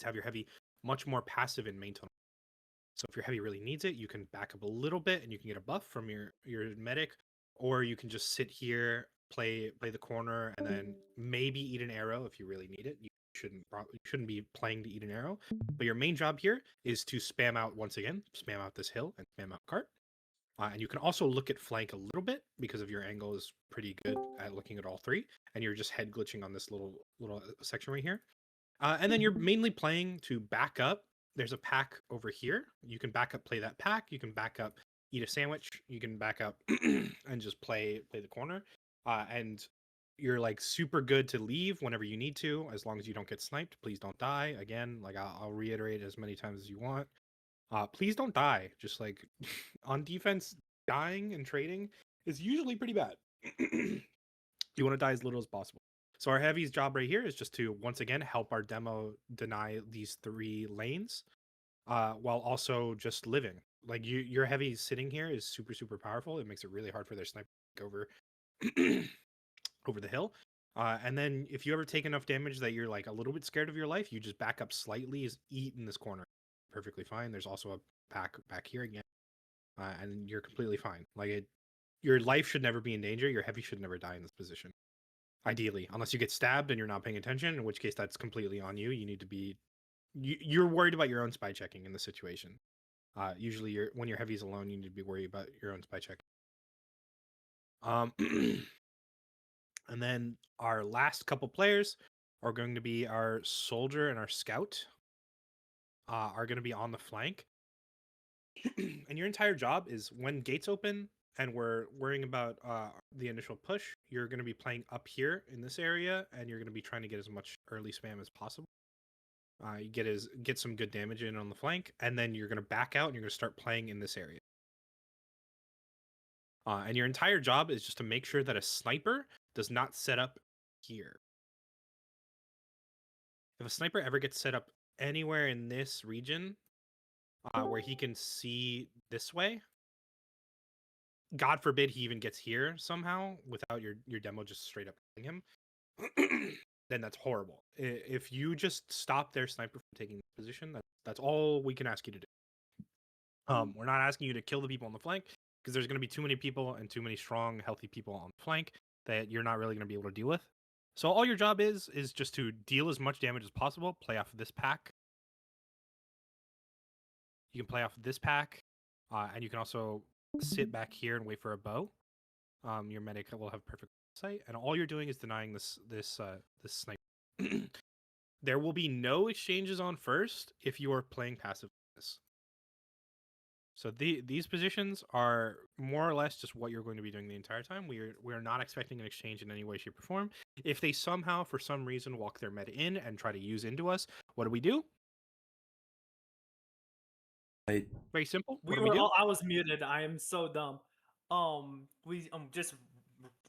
have your heavy much more passive in main tunnel. So if your heavy really needs it, you can back up a little bit and you can get a buff from your medic, or you can just sit here, play the corner, and then maybe eat an arrow if you really need it. You shouldn't be playing to eat an arrow, but your main job here is to spam out once again, spam out this hill and spam out cart. And you can also look at flank a little bit because of your angle is pretty good at looking at all three, and you're just head glitching on this little section right here. And then you're mainly playing to back up. There's a pack over here. You can back up, play that pack. You can back up, eat a sandwich. You can back up and just play the corner. And you're like super good to leave whenever you need to, as long as you don't get sniped. Please don't die. Again, like I'll reiterate as many times as you want. Please don't die. Just like on defense, dying and trading is usually pretty bad. You want to die as little as possible. So our heavy's job right here is just to, once again, help our demo deny these 3 lanes, while also just living. Like your heavy sitting here is super, super powerful. It makes it really hard for their sniper to over over the hill. And then if you ever take enough damage that you're like a little bit scared of your life, you just back up slightly, is eat in this corner. Perfectly fine. There's also a pack back here again, and you're completely fine. Like your life should never be in danger. Your heavy should never die in this position. Ideally, unless you get stabbed and you're not paying attention, in which case that's completely on you. You need to be, you're worried about your own spy checking in the situation. Usually, when your heavy's alone, you need to be worried about your own spy check. And then our last couple players are going to be our soldier and our scout. Are going to be on the flank, and your entire job is when gates open and we're worrying about the initial push, you're going to be playing up here in this area, and you're going to be trying to get as much early spam as possible. You get some good damage in on the flank, and then you're going to back out and you're going to start playing in this area. And your entire job is just to make sure that a sniper does not set up here. If a sniper ever gets set up anywhere in this region where he can see this way, God forbid he even gets here somehow without your demo just straight up killing him, then that's horrible. If you just stop their sniper from taking this position, that's all we can ask you to do. We're not asking you to kill the people on the flank, because there's going to be too many people and too many strong, healthy people on the flank that you're not really going to be able to deal with. So all your job is just to deal as much damage as possible, play off of this pack. You can play off of this pack, and you can also sit back here and wait for a bow. Your medic will have perfect sight, and all you're doing is denying this sniper. There will be no exchanges on first if you are playing passive. So these positions are more or less just what you're going to be doing the entire time. We're not expecting an exchange in any way, shape, or form. If they somehow, for some reason, walk their meta in and try to use into us, what do? Very simple. What do? I was muted. I am so dumb. We just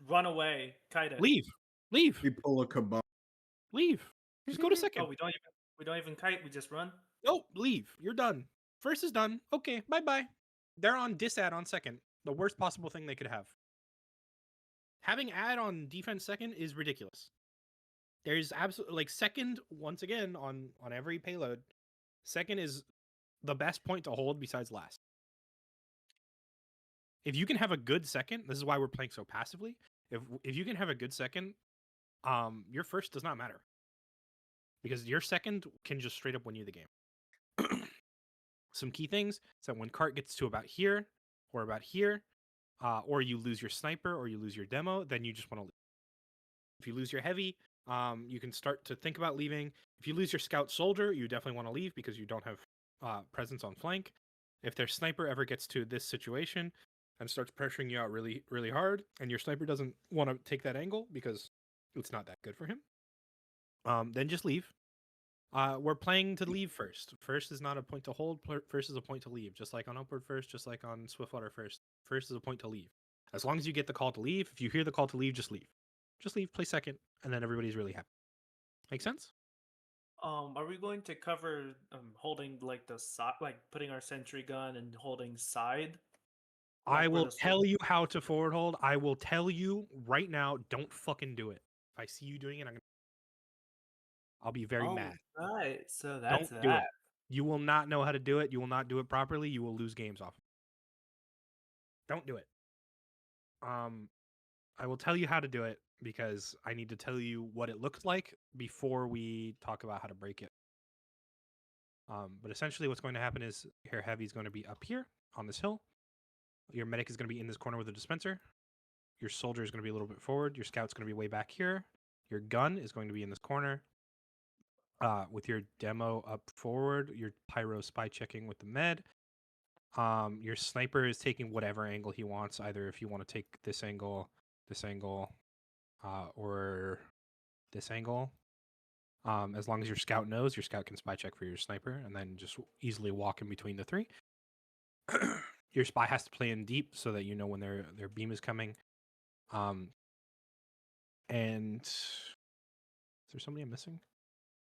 run away, kind of. Leave. We pull a kebab. Leave. Just go to second. Oh, we don't even kite. We just run. Oh, leave. You're done. First is done. Okay, bye. They're on disad on second. The worst possible thing they could have. Having ad on defense second is ridiculous. There's absolutely, like, second, once again, on every payload, second is the best point to hold besides last. If you can have a good second, this is why we're playing so passively. If you can have a good second, your first does not matter, because your second can just straight up win you the game. Some key things is that when cart gets to about here or about here, or you lose your sniper or you lose your demo, then you just want to leave. If you lose your heavy, you can start to think about leaving. If you lose your scout soldier, you definitely want to leave because you don't have presence on flank. If their sniper ever gets to this situation and starts pressuring you out really, really hard, and your sniper doesn't want to take that angle because it's not that good for him, then just leave. We're playing to leave first. First is not a point to hold. First is a point to leave. Just like on upward first, just like on swiftwater first. First is a point to leave. As long as you get the call to leave, if you hear the call to leave, just leave. Just leave, play second, and then everybody's really happy. Make sense? Are we going to cover holding like the side, like putting our sentry gun and holding side? I will tell you how to forward hold. I will tell you right now, don't fucking do it. If I see you doing it, I'm gonna I'll be very mad. Right. So that's Don't do it. that. You will not know how to do it. You will not do it properly. You will lose games off. Don't do it. I will tell you how to do it because I need to tell you what it looks like before we talk about how to break it. But essentially what's going to happen is your heavy is going to be up here on this hill. Your medic is going to be in this corner with a dispenser. Your soldier is going to be a little bit forward. Your scout's going to be way back here. Your gun is going to be in this corner. With your demo up forward, your pyro spy checking with the med. Your sniper is taking whatever angle he wants, either if you want to take this angle, or this angle. As long as your scout knows, your scout can spy check for your sniper and then just easily walk in between the three. Your spy has to play in deep so that you know when their beam is coming. And is there somebody I'm missing?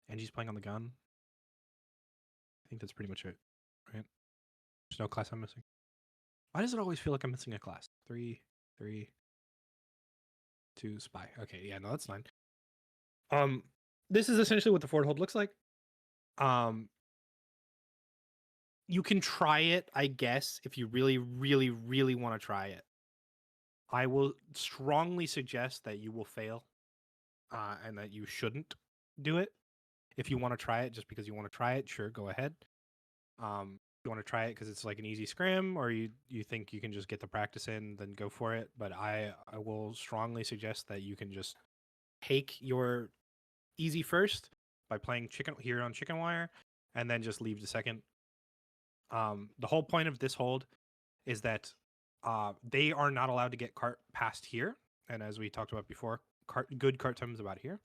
Angie's playing on the gun. I think that's pretty much it, right? There's no class I'm missing. Why does it always feel like I'm missing a class? 3, 2 spy. Okay, yeah, no, that's fine. This is essentially what the forward hold looks like. You can try it, I guess, if you really, really, really want to try it. I will strongly suggest that you will fail, and that you shouldn't do it. If you want to try it just because you want to try it, sure, go ahead. If you want to try it because it's like an easy scrim, or you think you can just get the practice in, then go for it. But I will strongly suggest that you can just take your easy first by playing chicken here on chicken wire, and then just leave the second. The whole point of this hold is that they are not allowed to get cart past here, and as we talked about before, good cart time is about here.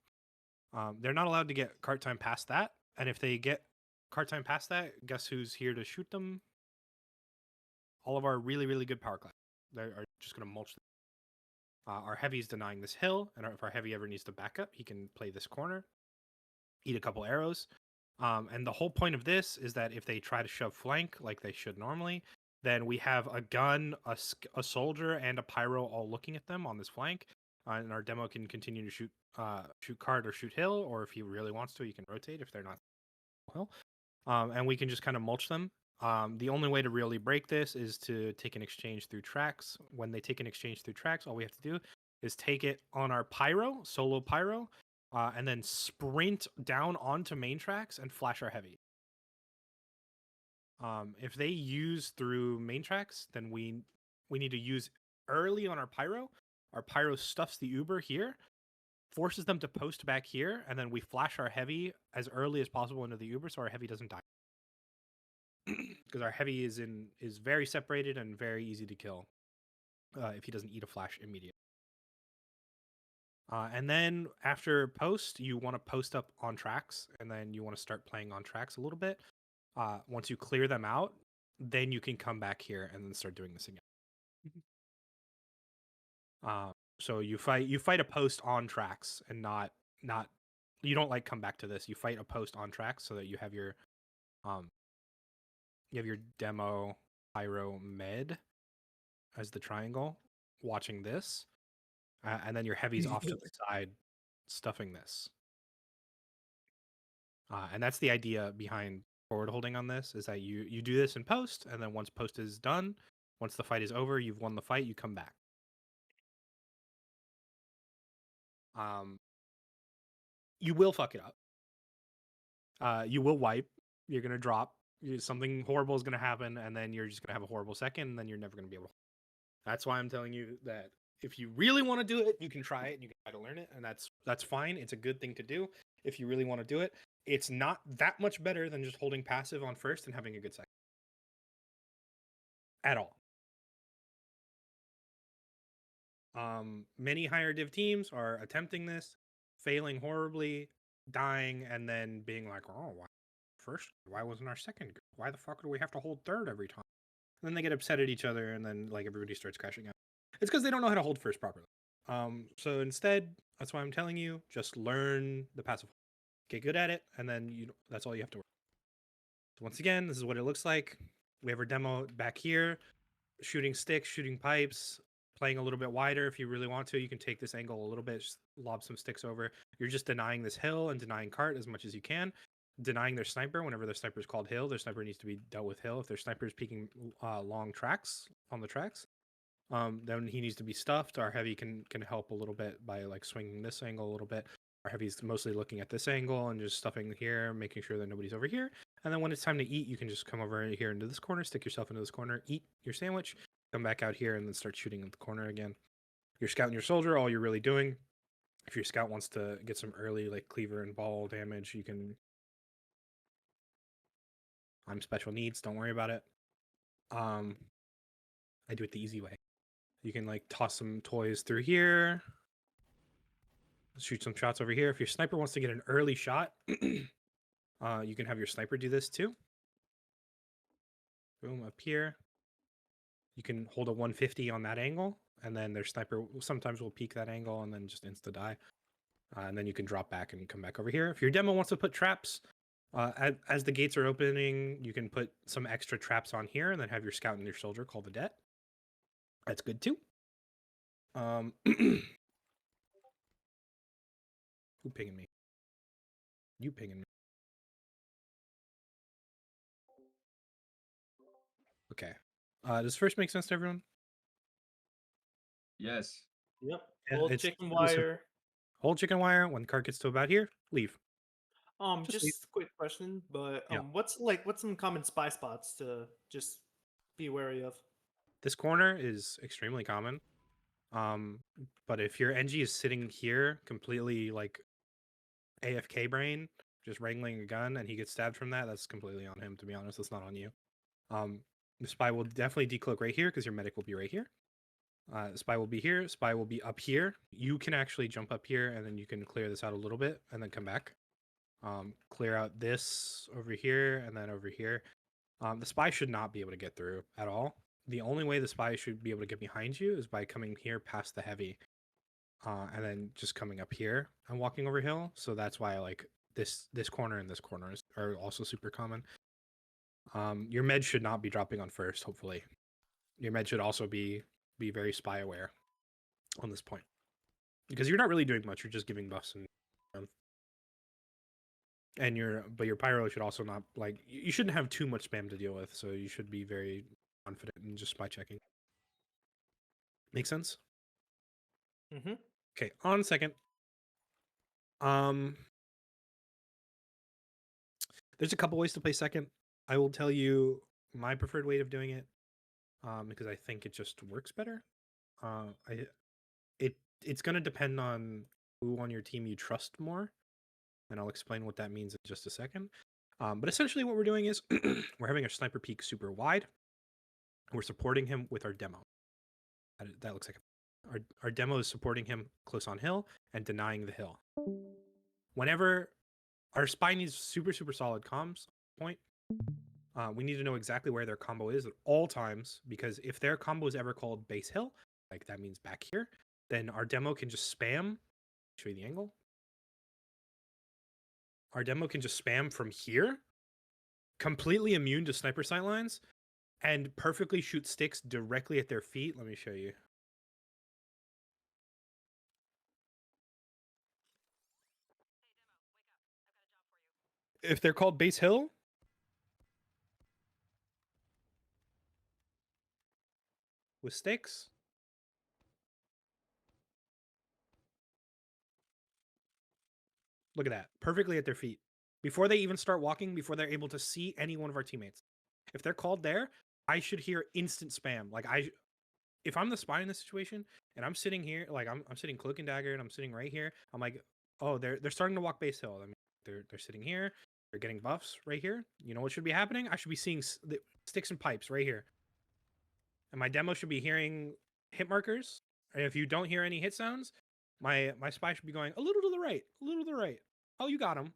They're not allowed to get cart time past that, and if they get cart time past that, guess who's here to shoot them? All of our really, really good power class. They are just going to mulch them. Our heavy is denying this hill, and if our heavy ever needs to back up, he can play this corner, eat a couple arrows. And the whole point of this is that if they try to shove flank like they should normally, then we have a gun, a soldier, and a pyro all looking at them on this flank. And our demo can continue to shoot cart or shoot hill, or if he really wants to, he can rotate if they're not hill. And we can just kind of mulch them. The only way to really break this is to take an exchange through tracks. When they take an exchange through tracks, all we have to do is take it on our pyro, solo pyro, and then sprint down onto main tracks and flash our heavy. If they use through main tracks, then we need to use early on our pyro. Our pyro stuffs the Uber here, forces them to post back here, and then we flash our heavy as early as possible into the Uber so our heavy doesn't die. Because our heavy is very separated and very easy to kill if he doesn't eat a flash immediately. And then after post, you want to post up on tracks, and then you want to start playing on tracks a little bit. Once you clear them out, then you can come back here and then start doing this again. So you fight a post on tracks, and not you don't like come back to this. You fight a post on tracks so that you have your demo pyro med as the triangle watching this, and then your heavy's off to the side stuffing this. And that's the idea behind forward holding on this, is that you do this in post, and then once post is done, once the fight is over, you've won the fight, you come back. You will fuck it up. You will wipe. You're gonna drop. Something horrible is gonna happen, and then you're just gonna have a horrible second, and then you're never gonna be able to. That's why I'm telling you that if you really want to do it, you can try it and you can try to learn it, and that's fine. It's a good thing to do if you really want to do it. It's not that much better than just holding passive on first and having a good second. At all. Many higher div teams are attempting this, failing horribly, dying, and then being like, oh, why wasn't our second good? Why the fuck do we have to hold third every time? And then they get upset at each other, and then like everybody starts crashing out. It's because they don't know how to hold first properly. So instead, that's why I'm telling you, just learn the passive. Get good at it, and then that's all you have to work. So once again, this is what it looks like. We have our demo back here, shooting sticks, shooting pipes, playing a little bit wider if you really want to. You can take this angle a little bit, just lob some sticks over. You're just denying this hill and denying cart as much as you can. Denying their sniper. Whenever their sniper is called hill, their sniper needs to be dealt with hill. If their sniper is peeking long tracks on the tracks, then he needs to be stuffed. Our heavy can help a little bit by like swinging this angle a little bit. Our heavy's mostly looking at this angle and just stuffing here, making sure that nobody's over here. And then when it's time to eat, you can just come over here into this corner, stick yourself into this corner, eat your sandwich, come back out here, and then start shooting at the corner again. Your scout and your soldier, all you're really doing, if your scout wants to get some early like cleaver and ball damage, you can. I'm special needs, don't worry about it. I do it the easy way. You can like toss some toys through here, shoot some shots over here. If your sniper wants to get an early shot, you can have your sniper do this too. Boom, up here. You can hold a 150 on that angle, and then their sniper sometimes will peek that angle and then just insta die. And then you can drop back and come back over here. If your demo wants to put traps, as the gates are opening, you can put some extra traps on here and then have your scout and your soldier call the det. That's good too. Who pinging me? You pinging me. Okay. Does first make sense to everyone? Yes. Yep. Yeah, Hold it's chicken really simple. wire. Hold chicken wire. When the card gets to about here, leave. Just leave. Just a quick question, but Yeah. what's some common spy spots to just be wary of? This corner is extremely common. But if your NG is sitting here completely like AFK brain, just wrangling a gun, and he gets stabbed from that, that's completely on him, to be honest. That's not on you. The spy will definitely decloak right here because your medic will be right here. The spy will be here. Spy will be up here. You can actually jump up here, and then you can clear this out a little bit, and then come back. Clear out this over here, and then over here. The spy should not be able to get through at all. The only way the spy should be able to get behind you is by coming here past the heavy, and then just coming up here and walking over hill. So that's why like this corner and this corner are also super common. Your med should not be dropping on first. Hopefully, your med should also be very spy aware on this point, because you're not really doing much. You're just giving buffs and your pyro should also not like you shouldn't have too much spam to deal with. So you should be very confident in just spy checking. Make sense? Mm-hmm. Okay, on second. There's a couple ways to play second. I will tell you my preferred way of doing it, because I think it just works better. It's gonna depend on who on your team you trust more, and I'll explain what that means in just a second. But essentially, what we're doing is we're having our sniper peak super wide. We're supporting him with our demo. That looks like our demo is supporting him close on hill and denying the hill. Whenever our spy needs super solid comms point, we need to know exactly where their combo is at all times, because if their combo is ever called base hill, like that means back here, then our demo can just spam. Show you the angle. Our demo can just spam from here, completely immune to sniper sightlines, and perfectly shoot sticks directly at their feet. Let me show you. If they're called base hill, with sticks, look at that, perfectly at their feet. Before they even start walking, before they're able to see any one of our teammates. If they're called there, I should hear instant spam. Like if I'm the spy in this situation and I'm sitting here, like I'm sitting cloak and dagger and I'm sitting right here, I'm like, oh, they're starting to walk base hill. I mean, they're sitting here, they're getting buffs right here. You know what should be happening? I should be seeing the sticks and pipes right here, and my demo should be hearing hit markers. And if you don't hear any hit sounds, my spy should be going a little to the right, a little to the right. Oh, you got him.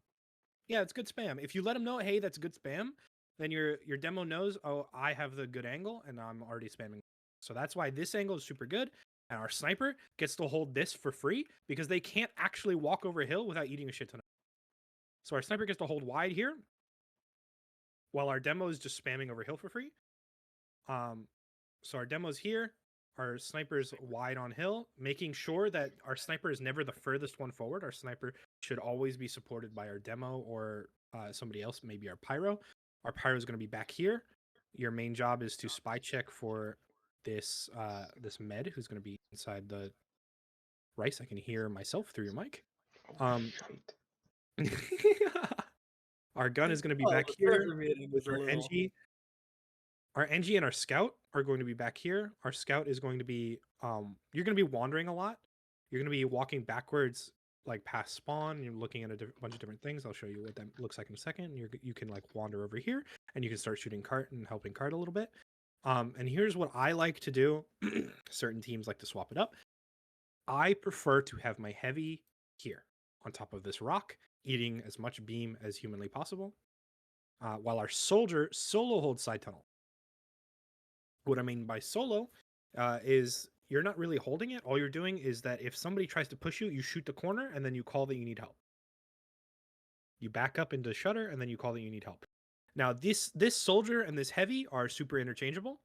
Yeah, it's good spam. If you let them know, hey, that's good spam, then your demo knows, oh, I have the good angle and I'm already spamming. So that's why this angle is super good. And our sniper gets to hold this for free because they can't actually walk over a hill without eating a shit ton of. So our sniper gets to hold wide here while our demo is just spamming over hill for free. So our demo's here. our snipers wide on hill, making sure that our sniper is never the furthest one forward. Our sniper should always be supported by our demo or somebody else, maybe our pyro. Our pyro is going to be back here. Your main job is to spy check for this this med who's going to be inside the rice. I can hear myself through your mic. Our gun is going to be back the here server meeting with is a our little. NG. Our NG and our scout are going to be back here. Our scout is going to be you're going to be wandering a lot. You're going to be walking backwards like past spawn. You're looking at a bunch of different things. I'll show you what that looks like in a second. You can like wander over here and you can start shooting cart and helping cart a little bit. And here's what I like to do. Certain teams like to swap it up. I prefer to have my heavy here on top of this rock, eating as much beam as humanly possible, while our soldier solo holds side tunnel. What I mean by solo is you're not really holding it. All you're doing is that if somebody tries to push you, you shoot the corner and then you call that you need help. You back up into shutter and then you call that you need help. Now this soldier and this heavy are super interchangeable.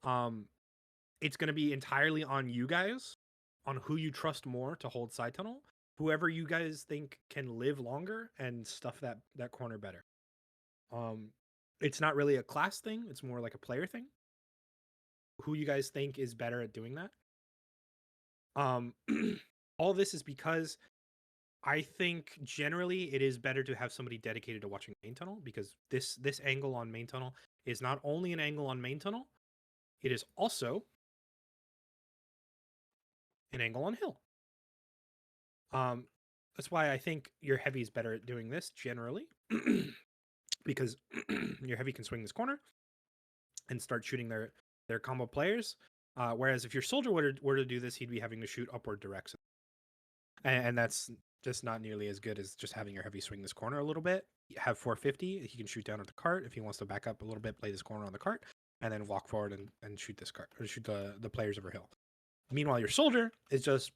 It's going to be entirely on you guys on who you trust more to hold side tunnel. Whoever you guys think can live longer and stuff that corner better. It's not really a class thing. It's more like a player thing. Who you guys think is better at doing that? All this is because I think generally it is better to have somebody dedicated to watching main tunnel, because this angle on main tunnel is not only an angle on main tunnel, it is also an angle on hill. That's why I think your heavy is better at doing this generally, because your heavy can swing this corner and start shooting their combo players. Whereas if your soldier were to do this, he'd be having to shoot upward direction, and that's just not nearly as good as just having your heavy swing this corner a little bit. Have 450, he can shoot down at the cart. If he wants to back up a little bit, play this corner on the cart, and then walk forward and shoot this cart, or shoot the players over hill. Meanwhile, your soldier is just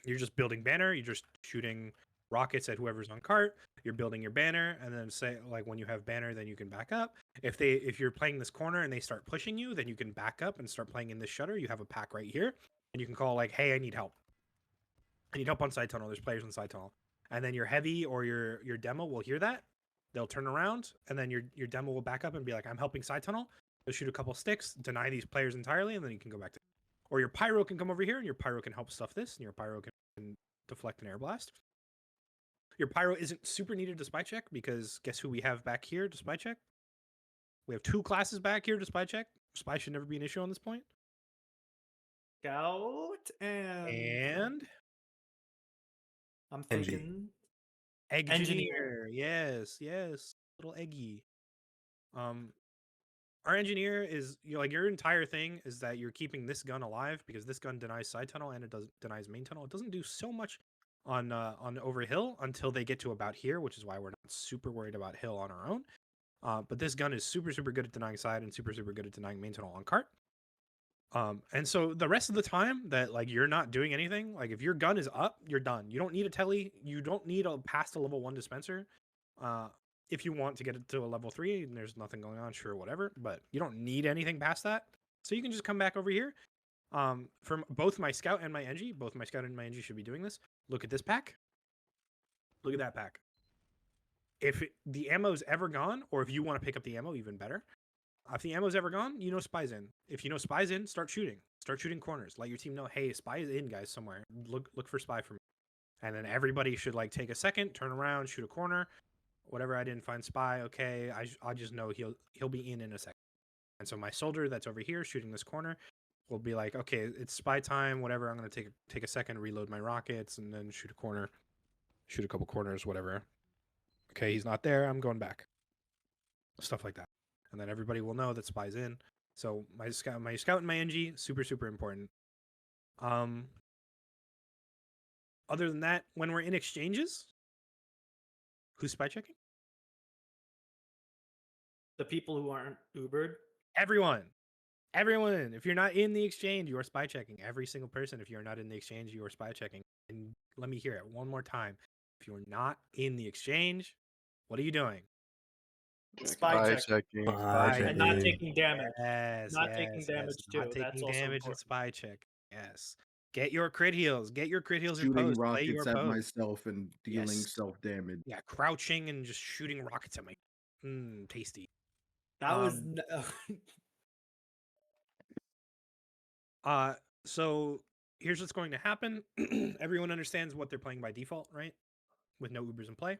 you're just building banner. You're just shooting rockets at whoever's on cart. You're building your banner, and then say like when you have banner, then you can back up. If you're playing this corner and they start pushing you, then you can back up and start playing in this shutter. You have a pack right here, and you can call like, "Hey, I need help. I need help on side tunnel. There's players on side tunnel." And then your heavy or your demo will hear that. They'll turn around, and then your demo will back up and be like, "I'm helping side tunnel." They'll shoot a couple sticks, deny these players entirely, and then you can go back to. Or your pyro can come over here, and your pyro can help stuff this, and your pyro can deflect an air blast. Your pyro isn't super needed to spy check, because guess who we have back here to spy check? We have two classes back here to spy check. Spy should never be an issue on this point. Scout And I'm thinking engineer. Yes, little eggy. Our engineer is your entire thing is that you're keeping this gun alive, because this gun denies side tunnel and it denies main tunnel. It doesn't do so much on over hill until they get to about here, which is why we're not super worried about hill on our own. But this gun is super good at denying side and super good at denying main tunnel on cart. And so the rest of the time that like you're not doing anything, like if your gun is up, you're done. You don't need a telly. You don't need a past a level 1 dispenser. If you want to get it to a level 3 and there's nothing going on, sure, whatever. But you don't need anything past that. So you can just come back over here. From both my scout and my NG, both my scout and my NG should be doing this. Look at this pack. Look at that pack. If the ammo's ever gone, or if you want to pick up the ammo, even better. If the ammo's ever gone, you know spy's in. If you know spy's in, start shooting. Start shooting corners. Let your team know, hey, spy is in, guys, somewhere. Look for spy for me. And then everybody should like take a second, turn around, shoot a corner. Whatever, I didn't find spy. Okay, I just know he'll be in a second. And so my soldier that's over here shooting this corner will be like, okay, it's spy time. Whatever. I'm gonna take a second, reload my rockets, and then shoot a corner, shoot a couple corners, whatever. Okay, he's not there. I'm going back. Stuff like that. And then everybody will know that spy's in. So my scout and my NG, super important. Other than that, when we're in exchanges, who's spy checking? the people who aren't Ubered. Everyone. If you're not in the exchange, you are spy checking. Every single person, if you're not in the exchange, you are spy checking. And let me hear it one more time. If you're not in the exchange, what are you doing? Spy check. checking. Spy Spy And not checking. taking damage. Yes, Not yes, taking damage yes. too. Not That's taking also damage and important. spy check. Yes. Get your crit heals. Get your crit heals in Shooting post. Play your rockets at post. myself and dealing Yes. self damage. Yeah, crouching and just shooting rockets at my tasty. That was So here's what's going to happen. Everyone understands what they're playing by default, right? With no Ubers in play.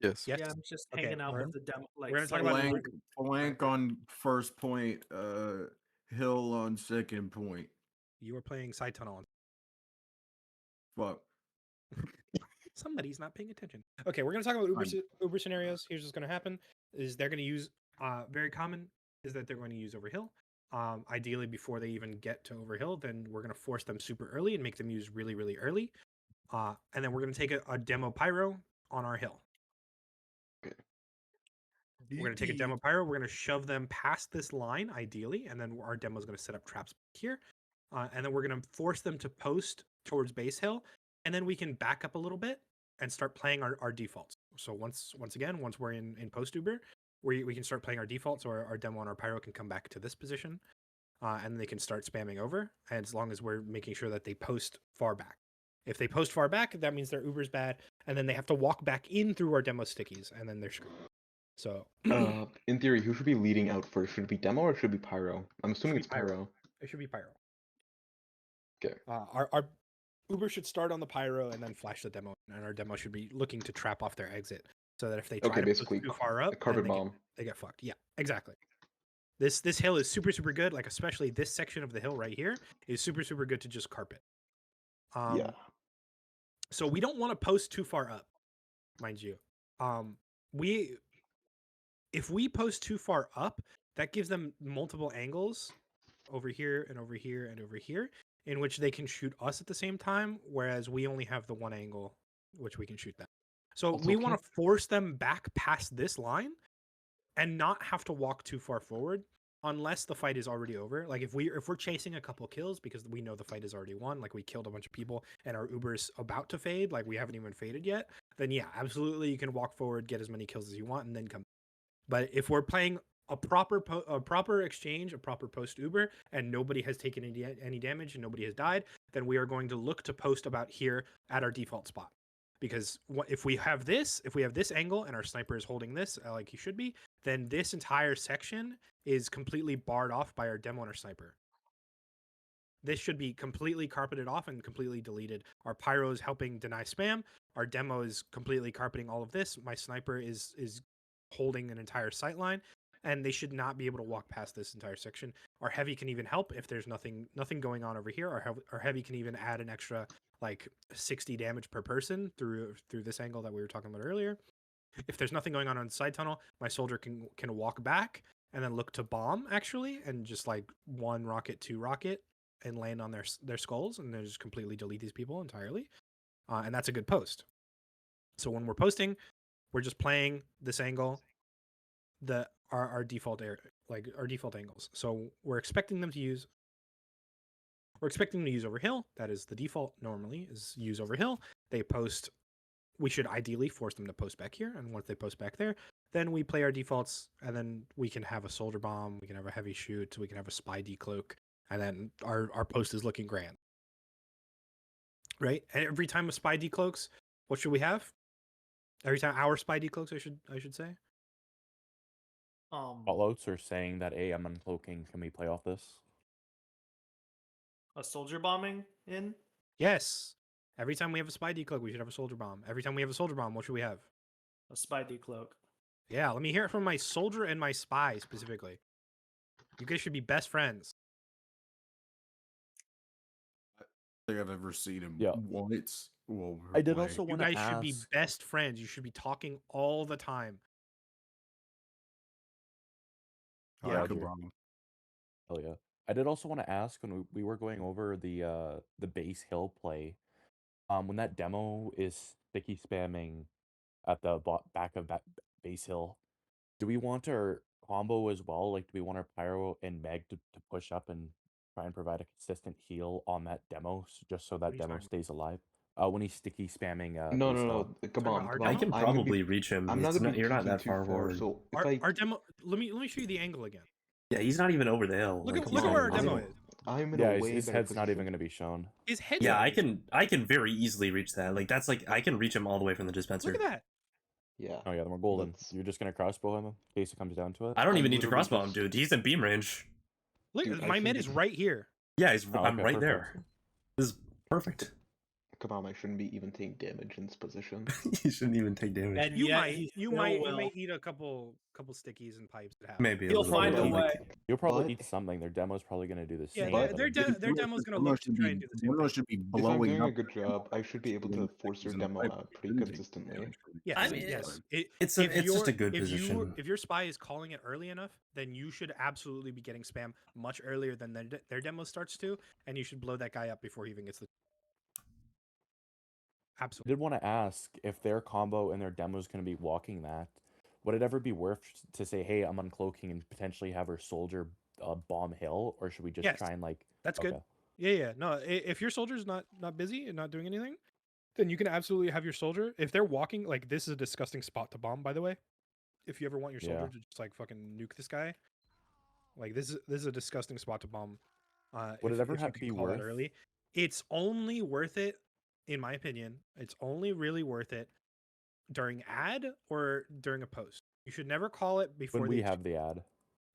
Yes. Yes. yeah, I'm just Okay, hanging out we're- with the demo. Like, we're gonna talk about slightly- Flank on first point, Hill on second point. You were playing side tunnel. Fuck. Somebody's not paying attention. Okay, we're gonna talk about Uber, I'm- Uber scenarios. Here's what's gonna happen: is they're gonna use very common is that they're going to use Overhill. Ideally, before they even get to Overhill, then we're gonna force them super early and make them use really, really early. And then we're gonna take a demo pyro on our hill. We're going to take a demo pyro. We're going to shove them past this line, ideally, and then our demo is going to set up traps here. And then we're going to force them to post towards base hill, and then we can back up a little bit and start playing our defaults. So once we're in post Uber, we can start playing our defaults, or our demo and our pyro can come back to this position, and they can start spamming over. And as long as we're making sure that they post far back. If they post far back, that means their Uber's bad, and then they have to walk back in through our demo stickies, and then they're screwed. So, In theory, who should be leading out first? Should it be demo or should it be pyro? I'm assuming be it's pyro. it should be pyro. Okay. Our Uber should start on the pyro and then flash the demo, and our demo should be looking to trap off their exit, so that if they try Okay, to push basically too far up, a carpet then bomb. they get fucked. Yeah, exactly. This hill is super good. Like, especially this section of the hill right here is super good to just carpet. Yeah. So we don't want to post too far up, mind you. If we post too far up, that gives them multiple angles over here and over here and over here, in which they can shoot us at the same time, whereas we only have the one angle which we can shoot them. So Also, we want to force them back past this line and not have to walk too far forward unless the fight is already over. Like, if we're chasing a couple kills because we know the fight is already won, like we killed a bunch of people and our Uber's about to fade, like we haven't even faded yet, then yeah, absolutely you can walk forward, get as many kills as you want, and then come. But if we're playing a proper exchange, a proper post Uber, and nobody has taken any damage and nobody has died, then we are going to look to post about here at our default spot. Because if we have this angle and our sniper is holding this like he should be, then this entire section is completely barred off by our demo and our sniper. This should be completely carpeted off and completely deleted. Our pyro is helping deny spam. Our demo is completely carpeting all of this. My sniper is holding an entire sight line, and they should not be able to walk past this entire section. Our heavy can even help if there's nothing going on over here. Our heavy can even add an extra like 60 damage per person through this angle that we were talking about earlier. If there's nothing going on the side tunnel, my soldier can walk back and then look to bomb actually, and just like 1 rocket, 2 rocket, and land on their skulls, and then just completely delete these people entirely. And that's a good post. So when we're posting, we're just playing this angle, our default our default angles. So we're expecting them to use Overhill. That is the default normally, is use Overhill. They post. We should ideally force them to post back here, and once they post back there, then we play our defaults, and then we can have a soldier bomb, we can have a heavy shoot, we can have a spy decloak, and then our post is looking grand. Right? And every time a spy decloaks, what should we have? Every time our spy decloaks, I should say. Callouts are saying that, hey, I'm uncloaking. Can we play off this? A soldier bombing in? Yes. Every time we have a spy decloak, we should have a soldier bomb. Every time we have a soldier bomb, what should we have? A spy decloak. Yeah, let me hear it from my soldier and my spy specifically. You guys should be best friends. I think I've ever seen him Yeah. once. Well, I did play. also You want to guys should be ask. best friends. You should be talking all the time. I Yeah. like Roger. Obama. Oh yeah. I did also want to ask when we were going over the base hill play, when that demo is sticky spamming at the back of base hill, do we want our combo as well? Like, do we want our pyro and meg to push up and try and provide a consistent heal on that demo, just so What are that you demo talking stays alive? when he's sticky spamming No, base no, hill. no. Come Talking on, about our come I on. demo? can I'm gonna probably be. reach him. I'm not It's gonna not, be you're not peeking that too far far. forward. So if Our demo. Let me show you the angle again. Yeah, he's not even over the hill. Look Like, at he's look at not where our even demo visible. is. I'm in Yeah, a his, way his better head's not even position. going to be shown. His head's Yeah, not I even- can very easily reach that. Like that's like I can reach him all the way from the dispenser. Look at that. Yeah. Oh yeah, then we're golden. That's- You're just going to crossbow him in case it comes down to it? I don't I'm even need to literally crossbow him, just- dude. He's in beam range. Look, Dude, I my med shouldn't is be- right here. Yeah, Oh, I'm okay, right perfect. there. This is perfect. Come on, I shouldn't be even taking damage in this position. He shouldn't even take damage. And You yet might he you still might will. you might eat a couple stickies and pipes that happen. Maybe a He'll little find bit. a way. You'll probably But- eat something. Their demo's probably going to do the Yeah, same. their but their, I'm- de- their demo's gonna look to try and do the same Demo thing. should be If I'm blowing doing up. a good job, I should be able to force their demo out pretty consistently. Yes, I mean, yes. it's if just a your- good if position. if your spy is calling it early enough, then you should absolutely be getting spam much earlier than their demo starts to, and you should blow that guy up before he even gets the. I Absolutely. did want to ask if their combo and their demo is going to be walking that. Would it ever be worth to say, "Hey, I'm uncloaking," and potentially have our soldier bomb hill, or should we just Yes, try and like? That's good. Okay. Yeah. No, if your soldier's not busy and not doing anything, then you can absolutely have your soldier. If they're walking, like this is a disgusting spot to bomb, by the way. If you ever want your soldier Yeah. to just like fucking nuke this guy, like this is a disgusting spot to bomb. Would if, it ever if you have to can be call it worth? early, it's only worth it, in my opinion. It's only really worth it during ad or during a post. You should never call it before When the we have the ad.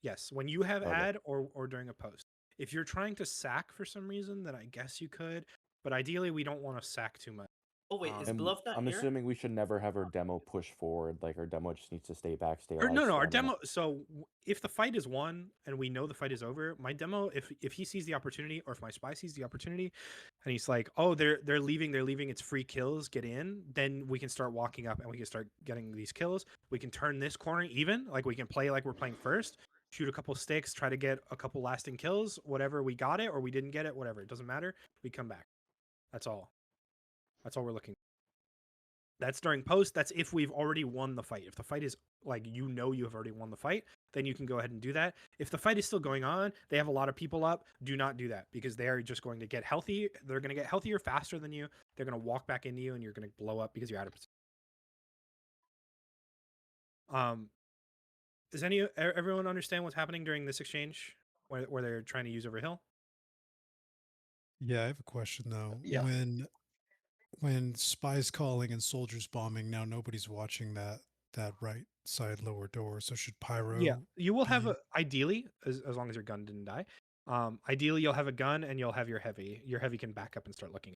Yes, when you have Okay. ad or during a post. If you're trying to sack for some reason, then I guess you could, but ideally we don't want to sack too much. Oh wait, is And Bluff not I'm here? assuming we should never have our demo push forward. Like our demo just needs to stay back, stay Or alive. no, our spam demo. So if the fight is won and we know the fight is over, my demo, if he sees the opportunity, or if my spy sees the opportunity, and he's like, "Oh, they're leaving, it's free kills, get in," then we can start walking up and we can start getting these kills. We can turn this corner even, like we can play like we're playing first, shoot a couple sticks, try to get a couple lasting kills, whatever, we got it or we didn't get it, whatever, it doesn't matter. We come back. That's all. That's all we're looking. That's during post. That's if we've already won the fight. If the fight is like you have already won the fight, then you can go ahead and do that. If the fight is still going on, they have a lot of people up, do not do that because they are just going to get healthy. They're going to get healthier faster than you. They're going to walk back into you and you're going to blow up because you're out of position. Does everyone understand what's happening during this exchange where they're trying to use over hill? Yeah, I have a question though. Yeah. When spies calling and soldiers bombing, now nobody's watching that right side lower door. So should pyro? Yeah, you will have be- ideally, as long as your gun didn't die. Ideally, you'll have a gun and you'll have your heavy. Your heavy can back up and start looking.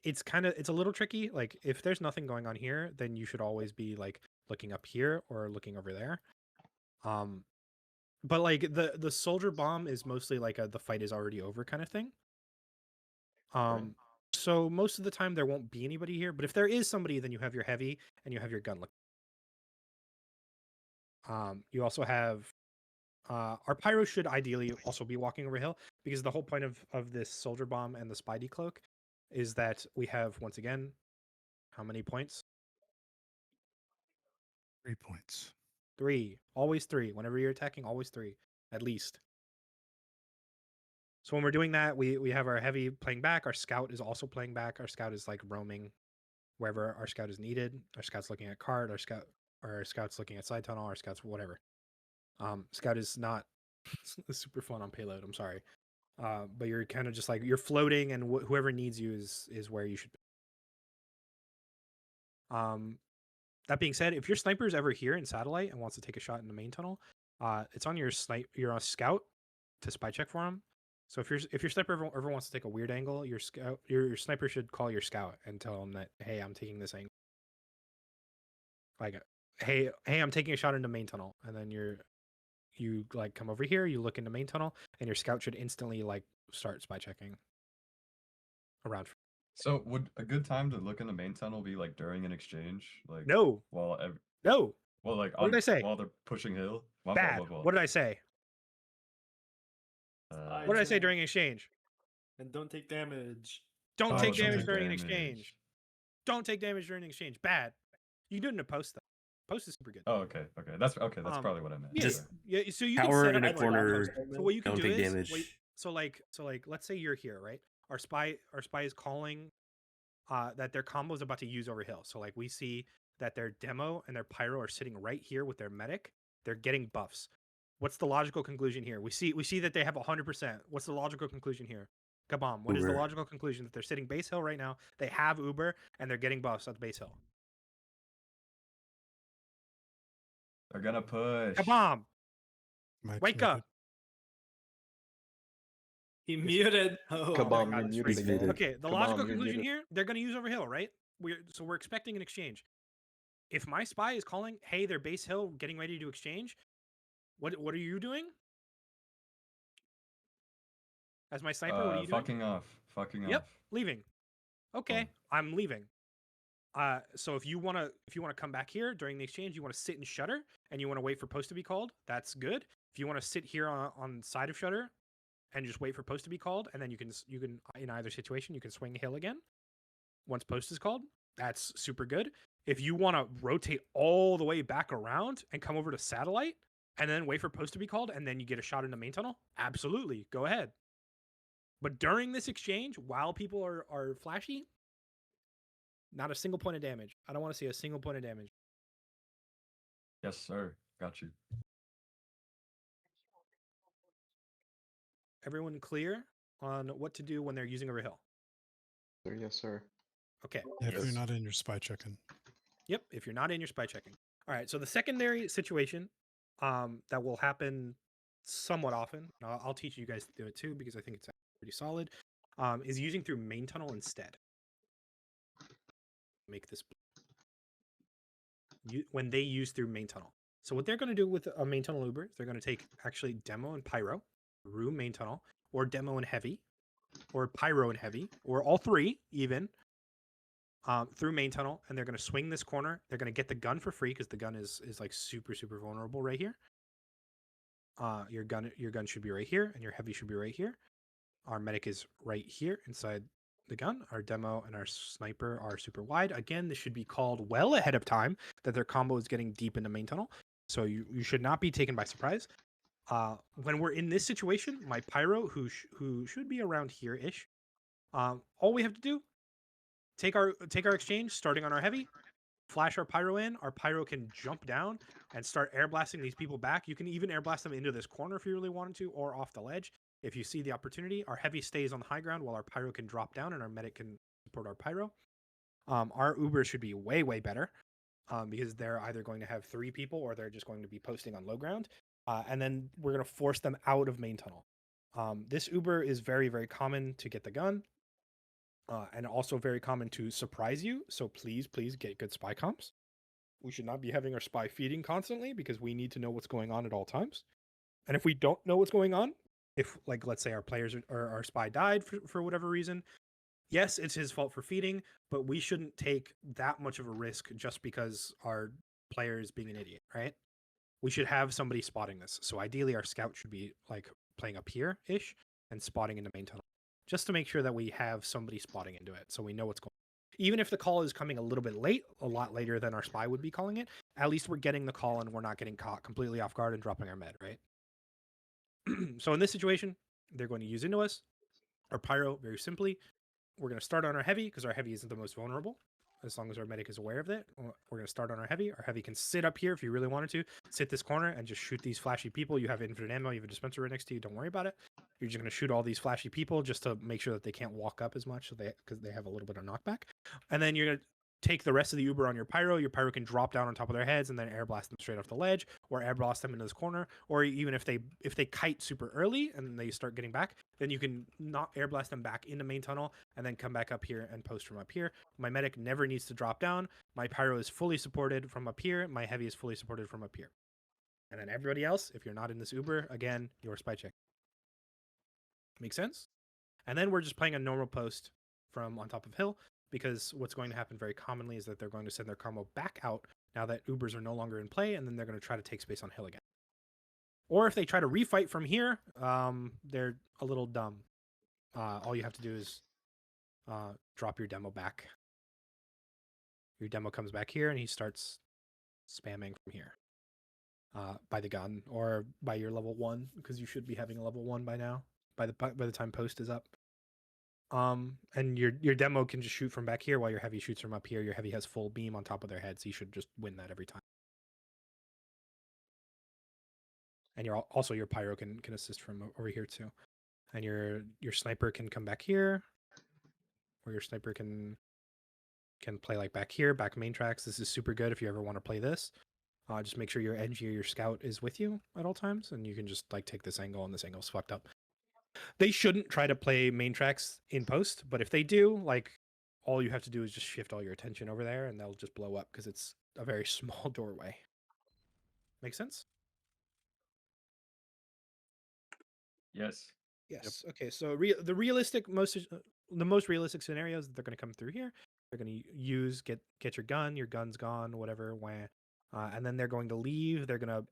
It's a little tricky. Like if there's nothing going on here, then you should always be like looking up here or looking over there. But like the soldier bomb is mostly like the fight is already over kind of thing. So most of the time there won't be anybody here, but if there is somebody, then you have your heavy and you have your gun look. You also have our pyro should ideally also be walking over hill because the whole point of this soldier bomb and the spidey cloak is that we have once again how many points? 3 points. 3. Always 3. Whenever you're attacking, always 3 at least. So when we're doing that, we have our heavy playing back. Our scout is also playing back. Our scout is like roaming wherever our scout is needed. Our scout's looking at card. Our scout's looking at side tunnel. Our scout's whatever. Scout is not super fun on payload. I'm sorry, but you're kind of just like you're floating, and whoever needs you is where you should be. That being said, if your sniper is ever here in satellite and wants to take a shot in the main tunnel, it's on your scout to spy check for him. So if your sniper ever wants to take a weird angle, your sniper should call your scout and tell him that, hey, I'm taking this angle. Like, hey, I'm taking a shot into main tunnel, and then you like come over here, you look into main tunnel, and your scout should instantly like start spy checking around. So would a good time to look in the main tunnel be like during an exchange? Like No. Well, like What did I say? while they're pushing hill. My fault, Bad. my fault. What did I say? What did I say During- during exchange? And don't take damage. Don't Oh, take don't damage take during an damage. exchange. Don't take damage during an exchange. Bad. You can do it in a post though. Post is super good. Oh, okay. That's probably what I meant. Yeah, Just yeah. So you Power can set in up a like, corner. So what you can Don't do take is damage. so like let's say you're here, right? our spy is calling that their combo is about to use over hill. So like we see that their demo and their pyro are sitting right here with their medic. They're getting buffs. What's the logical conclusion here? We see that they have 100%. What's the logical conclusion here? Kabam. What is the Uber. logical conclusion? That they're sitting base hill right now. They have Uber and they're getting buffs at the base hill. They're gonna push. Kabam. Mike's Wake muted. up. He muted. Oh, Kabam, God, you're it's muted He's again. muted. Okay, the Kabam, logical you're conclusion muted. here, they're going to use over hill, right? We're expecting an exchange. If my spy is calling, hey, they're base hill, getting ready to exchange, what are you doing? As my sniper, what are you doing? Fucking off. Fucking Yep, off. leaving. Okay, Oh. I'm leaving. So if you wanna come back here during the exchange, you want to sit and shutter, and you want to wait for post to be called. That's good. If you want to sit here on side of shutter, and just wait for post to be called, and then you can in either situation you can swing hill again once post is called. That's super good. If you want to rotate all the way back around and come over to satellite, and then wait for post to be called, and then you get a shot in the main tunnel, absolutely, go ahead. But during this exchange, while people are flashy, not a single point of damage. I don't want to see a single point of damage. Yes, sir. Got you. Everyone clear on what to do when they're using over hill? Sir, yes, sir. Okay. Yeah, if you're Yes. not in your spy checking. Yep, if you're not in your spy checking. All right, so the secondary situation that will happen somewhat often, and I'll teach you guys to do it too because I think it's pretty solid, is using through main tunnel instead. Make this when they use through main tunnel. So what they're going to do with a main tunnel Uber is they're going to take actually demo and pyro through main tunnel, or demo and heavy, or pyro and heavy, or all three even, through main tunnel, and they're going to swing this corner. They're going to get the gun for free because the gun is like super vulnerable right here. Your gun should be right here, and your heavy should be right here. Our medic is right here inside the gun. Our demo and our sniper are super wide. Again, this should be called well ahead of time that their combo is getting deep in the main tunnel. So you should not be taken by surprise. When we're in this situation, my pyro, who should be around here-ish, all we have to do, take our exchange, starting on our heavy, flash our pyro in. Our pyro can jump down and start air blasting these people back. You can even air blast them into this corner if you really wanted to, or off the ledge. If you see the opportunity, our heavy stays on the high ground while our pyro can drop down and our medic can support our pyro. Our Uber should be way better because they're either going to have 3 people or they're just going to be posting on low ground. And then we're going to force them out of main tunnel. This Uber is very common to get the gun. And also very common to surprise you. So please get good spy comps. We should not be having our spy feeding constantly because we need to know what's going on at all times. And if we don't know what's going on, if like let's say our players or our spy died for whatever reason, yes, it's his fault for feeding, but we shouldn't take that much of a risk just because our player is being an idiot, right? We should have somebody spotting this. So ideally our scout should be like playing up here-ish and spotting into main tunnel, just to make sure that we have somebody spotting into it so we know what's going on. Even if the call is coming a little bit late, a lot later than our spy would be calling it, at least we're getting the call and we're not getting caught completely off guard and dropping our med, right? So in this situation, they're going to use into us. Our pyro, very simply, we're going to start on our heavy because our heavy isn't the most vulnerable. As long as our medic is aware of that, we're going to start on our heavy. Our heavy can sit up here if you really wanted to. Sit this corner and just shoot these flashy people. You have infinite ammo. You have a dispenser right next to you. Don't worry about it. You're just going to shoot all these flashy people just to make sure that they can't walk up as much because they have a little bit of knockback. And then you're going to take the rest of the Uber on your pyro. Your pyro can drop down on top of their heads and then air blast them straight off the ledge, or air blast them into this corner. Or even if they kite super early and they start getting back, then you can not air blast them back into main tunnel and then come back up here and post from up here. My medic never needs to drop down. My pyro is fully supported from up here. My heavy is fully supported from up here. And then everybody else, if you're not in this Uber, again, your spy check. Make sense? And then we're just playing a normal post from on top of hill, because what's going to happen very commonly is that they're going to send their combo back out now that Ubers are no longer in play, and then they're going to try to take space on hill again. Or if they try to refight from here, they're a little dumb. All you have to do is drop your demo back. Your demo comes back here, and he starts spamming from here by the gun or by your level 1, because you should be having a level 1 by now. By the time post is up. And your demo can just shoot from back here while your heavy shoots from up here. Your heavy has full beam on top of their head, so you should just win that every time. And also your pyro can assist from over here too. And your sniper can come back here, or your sniper can play like back here, back main tracks. This is super good if you ever want to play this. Just make sure your NG or your scout is with you at all times, and you can just like take this angle, and this angle's fucked up. They shouldn't try to play main tracks in post, but if they do, like, all you have to do is just shift all your attention over there, and they'll just blow up because it's a very small doorway. Make sense? Yes. Yes. Okay. So the most realistic scenarios they're going to come through here. They're going to use get your gun. Your gun's gone. Whatever. And then they're going to leave. They're going to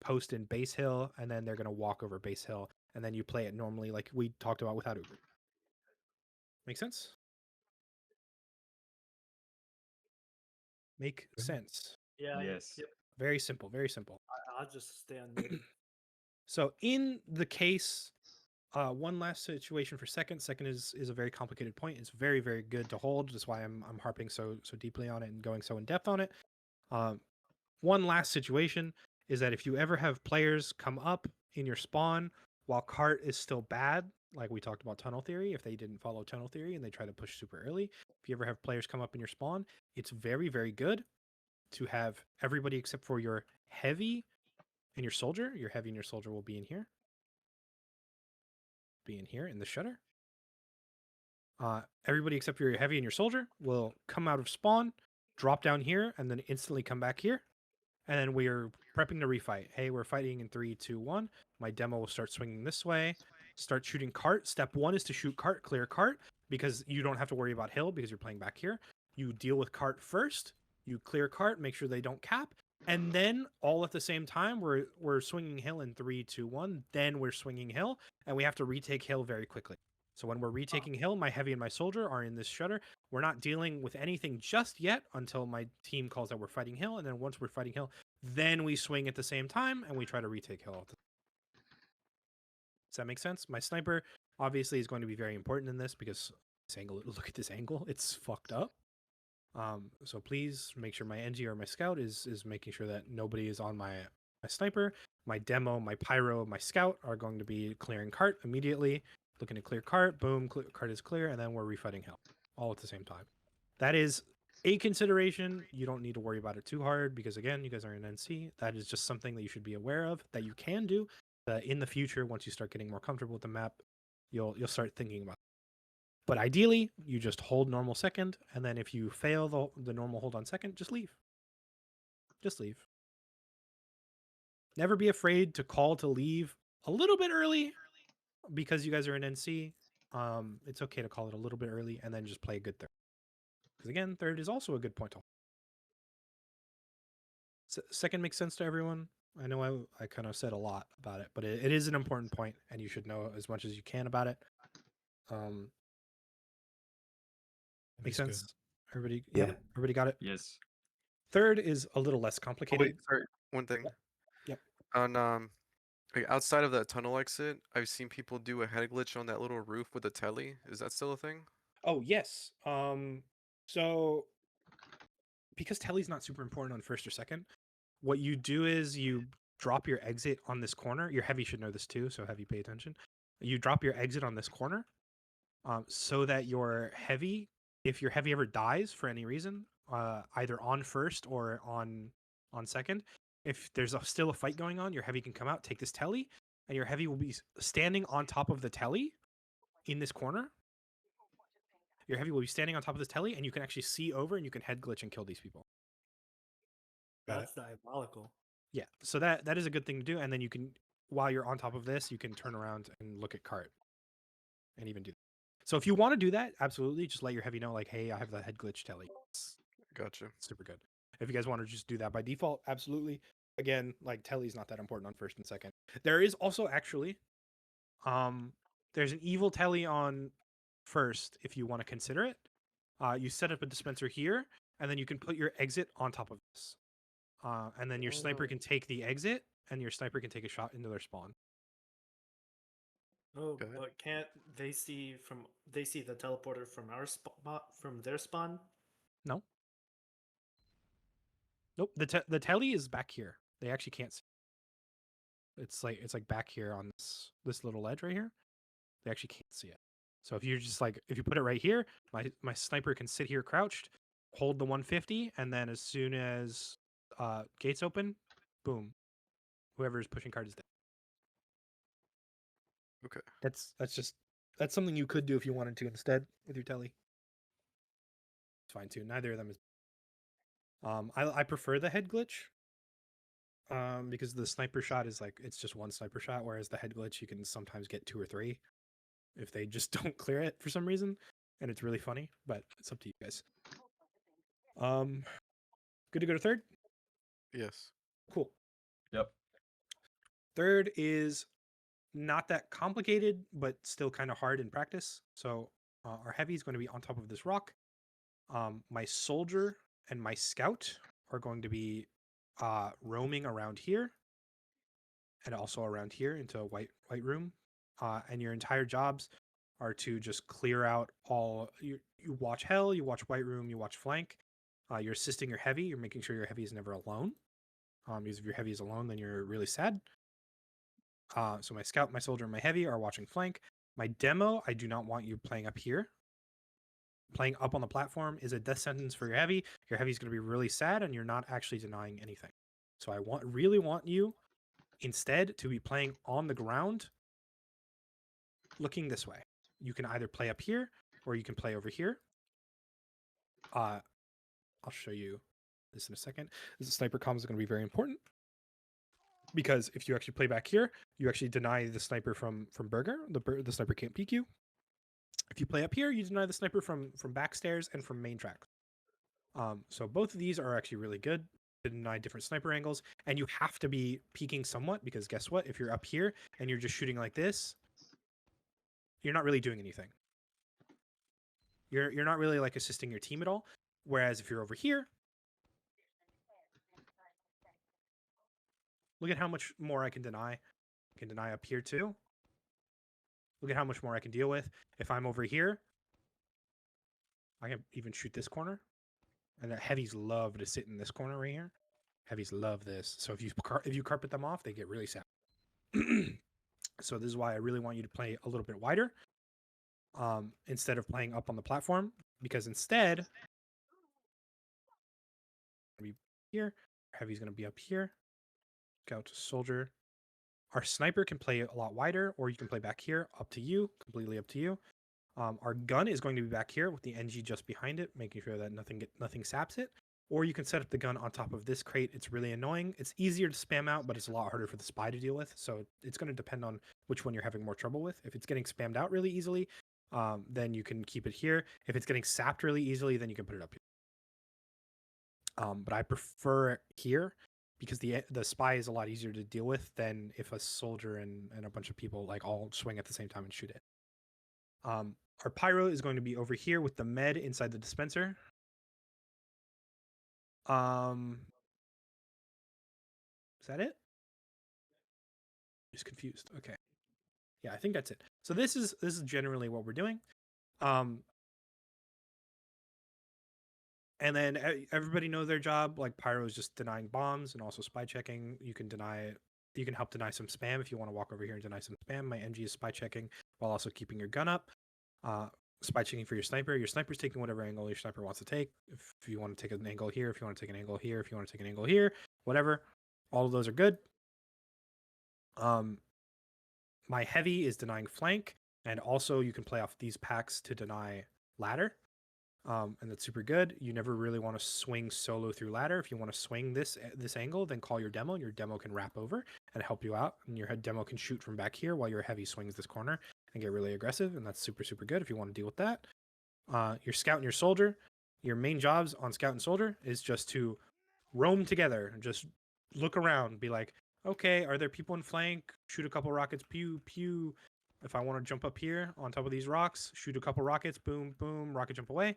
post in base hill, and then they're going to walk over base hill, and then you play it normally like we talked about without Uber. Make sense? Make sense. Yeah. Yes. Yep. Very simple. Very simple. I'll just stay on mid. So in the case, one last situation for second. Second is a very complicated point. It's very, very good to hold. That's why I'm harping so deeply on it and going so in depth on it. One last situation is that if you ever have players come up in your spawn while cart is still bad, like we talked about tunnel theory, if they didn't follow tunnel theory and they try to push super early, if you ever have players come up in your spawn, it's very, very good to have everybody except for your heavy and your soldier. Your heavy and your soldier will be in here. Be in here in the shutter. Everybody except for your heavy and your soldier will come out of spawn, drop down here, and then instantly come back here. And then we're prepping to refight. Hey, we're fighting in 3, 2, 1. My demo will start swinging this way. Start shooting cart. Step 1 is to shoot cart, clear cart, because you don't have to worry about hill because you're playing back here. You deal with cart first. You clear cart, make sure they don't cap. And then all at the same time, we're swinging hill in 3, 2, 1. Then we're swinging hill, and we have to retake hill very quickly. So when we're retaking hill, my heavy and my soldier are in this shutter. We're not dealing with anything just yet until my team calls that we're fighting hill. And then once we're fighting hill, then we swing at the same time and we try to retake hill. Does that make sense? My sniper obviously is going to be very important in this because this angle, look at this angle. It's fucked up. So please make sure my NG or my scout is making sure that nobody is on my sniper. My demo, my pyro, my scout are going to be clearing cart immediately. Looking to clear cart, boom, cart is clear, and then we're refighting hill all at the same time. That is a consideration. You don't need to worry about it too hard because, again, you guys are in NC. That is just something that you should be aware of that you can do in the future. Once you start getting more comfortable with the map, you'll start thinking about it. But ideally, you just hold normal second, and then if you fail the normal hold on second, just leave. Just leave. Never be afraid to call to leave a little bit early. Because you guys are in NC, it's okay to call it a little bit early and then just play a good third. Because again, third is also a good point to hold. Second makes sense to everyone. I know I kind of said a lot about it, but it is an important point, and you should know as much as you can about it. Makes sense. Good. Everybody, Yeah. everybody got it. Yes. Third is a little less Oh, complicated. wait, sorry. One thing. Yep. On like outside of that tunnel exit, I've seen people do a head glitch on that little roof with a telly. Is that still a thing? Oh yes. So because telly's not super important on first or second, what you do is you drop your exit on this corner. Your heavy should know this too, so heavy, pay attention. You drop your exit on this corner, so that your heavy, if your heavy ever dies for any reason, either on first or on second, if there's still a fight going on, your heavy can come out, take this telly, and your heavy will be standing on top of the telly in this corner. Your heavy will be standing on top of this telly, and you can actually see over, and you can head glitch and kill these people. That's diabolical. Yeah, so that is a good thing to do, and then you can, while you're on top of this, you can turn around and look at cart, and even do that. So if you want to do that, absolutely, just let your heavy know, like, hey, I have the head glitch telly. Gotcha. Super good. If you guys want to just do that by default, absolutely. Again, like, telly's not that important on first and second. There is also actually, there's an evil telly on first if you want to consider it. You set up a dispenser here, and then you can put your exit on top of this. And then your sniper can take the exit, and your sniper can take a shot into their spawn. Oh, Go ahead. but can't they see the teleporter from our spot from their spawn? No. Nope. The telly is back here. They actually can't see. It's like back here on this little ledge right here. They actually can't see it. So if you're just like if you put it right here, my sniper can sit here crouched, hold the 150, and then as soon as gates open, boom, whoever is pushing card is dead. Okay. That's something you could do if you wanted to instead with your telly. It's fine too. Neither of them is. I prefer the head glitch. Because the sniper shot is like it's just one sniper shot, whereas the head glitch you can sometimes get 2 or 3 if they just don't clear it for some reason, and it's really funny. But it's up to you guys. Good to go to third. Yes. Cool. Yep. Third is not that complicated, but still kind of hard in practice. So our heavy is going to be on top of this rock. My soldier and my scout are going to be roaming around here and also around here into a white room. And your entire jobs are to just clear out all you watch hell, you watch white room, you watch flank. You're assisting your heavy. You're making sure your heavy is never alone. Because if your heavy is alone, then you're really sad. So my scout, my soldier, and my heavy are watching flank. My demo, I do not want you playing up here. Playing up on the platform is a death sentence for your heavy. Your heavy is going to be really sad, and you're not actually denying anything. So I really want you instead to be playing on the ground, looking this way. You can either play up here or you can play over here. I'll show you this in a second. This sniper comms is going to be very important because if you actually play back here, you actually deny the sniper from Burger. The sniper can't peek you. If you play up here, you deny the sniper from backstairs and from main tracks. So both of these are actually really good to deny different sniper angles, and you have to be peeking somewhat because guess what? If you're up here and you're just shooting like this, you're not really doing anything. You're not really like assisting your team at all. Whereas if you're over here, look at how much more I can deny. I can deny up here too. Look at how much more I can deal with. If I'm over here, I can even shoot this corner. And the heavies love to sit in this corner right here. Heavies love this. So if you carpet them off, they get really sad. So this is why I really want you to play a little bit wider instead of playing up on the platform. Because instead, be here, heavy's going to be up here. Scout to soldier. Our sniper can play a lot wider, or you can play back here. Up to you. Completely up to you. Our gun is going to be back here with the NG just behind it, making sure that nothing saps it. Or you can set up the gun on top of this crate. It's really annoying. It's easier to spam out, but it's a lot harder for the spy to deal with. So it's going to depend on which one you're having more trouble with. If it's getting spammed out really easily, then you can keep it here. If it's getting sapped really easily, then you can put it up here. But I prefer it here because the spy is a lot easier to deal with than if a soldier and a bunch of people like all swing at the same time and shoot it. Our pyro is going to be over here with the med inside the dispenser. Is that it? Just confused. Okay. Yeah, I think that's it. So this is generally what we're doing. And then everybody knows their job. Like pyro is just denying bombs and also spy checking. You can help deny some spam if you want to walk over here and deny some spam. My NG is spy checking while also keeping your gun up. Spy checking for your sniper. Your sniper's taking whatever angle your sniper wants to take. If you want to take an angle here, if you want to take an angle here, if you want to take an angle here, whatever. All of those are good. My heavy is denying flank, and also you can play off these packs to deny ladder. And that's super good. You never really want to swing solo through ladder. If you want to swing this angle, then call your demo, and your demo can wrap over and help you out. And your demo can shoot from back here while your heavy swings this corner and get really aggressive. And that's super, super good if you want to deal with that. Your scout and your soldier, your main jobs on scout and soldier is just to roam together and just look around, be like, okay, are there people in flank? Shoot a couple rockets, pew, pew. If I want to jump up here on top of these rocks, shoot a couple rockets, boom, boom, rocket jump away.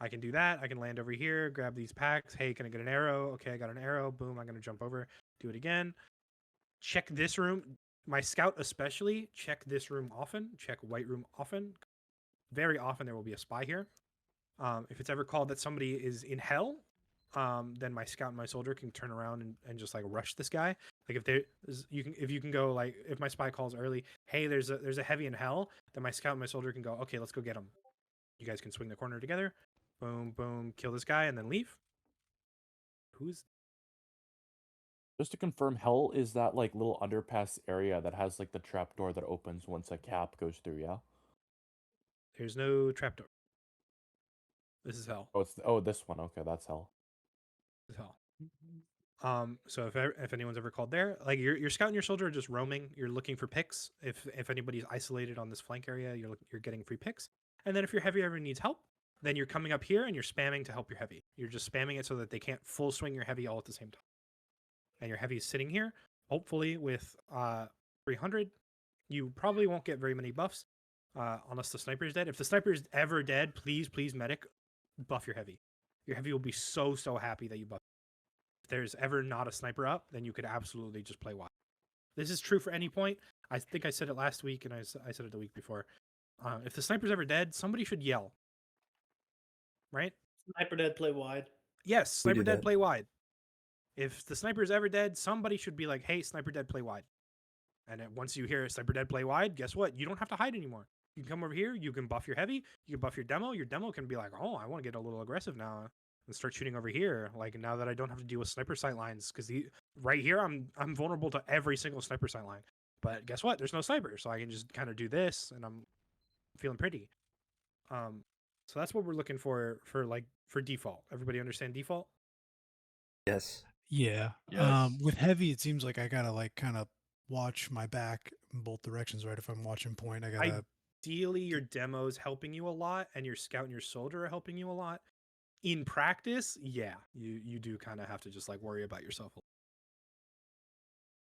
I can do that. I can land over here, grab these packs. Hey, can I get an arrow? Okay, I got an arrow. Boom, I'm going to jump over, do it again. Check this room. my scout especially, check this room often, check white room often. Very often there will be a spy here. If it's ever called that somebody is in hell, then my scout and my soldier can turn around and just like rush this guy. Like if you can go like if my spy calls early, hey, there's a heavy in hell, then my scout and my soldier can go, okay, let's go get him. You guys can swing the corner together, boom, boom, kill this guy and then leave. Who's Just to confirm, hell is that like little underpass area that has like the trapdoor that opens once a cap goes through, yeah? there's no trapdoor. This is hell. Oh, this one. Okay, that's hell. This is hell. So if anyone's ever called there, like your scout and your soldier are just roaming. You're looking for picks. If anybody's isolated on this flank area, you're getting free picks. And then if your heavy ever needs help, then you're coming up here and you're spamming to help your heavy. You're just spamming it so that they can't full swing your heavy all at the same time. And your heavy is sitting here, hopefully with 300. You probably won't get very many buffs unless the sniper is dead. If the sniper is ever dead, please medic, buff your heavy. Your heavy will be so happy that you buff. If there's ever not a sniper up, then you could absolutely just play wild. This is true for any point. I think I said it last week, and I said it the week before. If the sniper's ever dead, somebody should yell. Right? Sniper dead, play wide. Yes, We sniper do dead, that. play wide. If the sniper is ever dead, somebody should be like, hey, sniper dead, play wide. And then once you hear sniper dead, play wide, guess what? You don't have to hide anymore. You can come over here, you can buff your heavy, you can buff your demo. Your demo can be like, oh, I want to get a little aggressive now and start shooting over here. Like now that I don't have to deal with sniper sight lines, because right here I'm vulnerable to every single sniper sight line. But guess what? There's no sniper, so I can just kind of do this, and I'm feeling pretty. So that's what we're looking for default. Everybody understand default? Yes. Yeah. Yes. With heavy, it seems like I gotta like kind of watch my back in both directions, right? If I'm watching point, I gotta. Ideally, your demo's helping you a lot, and your scout and your soldier are helping you a lot. In practice, yeah, you do kind of have to just like worry about yourself.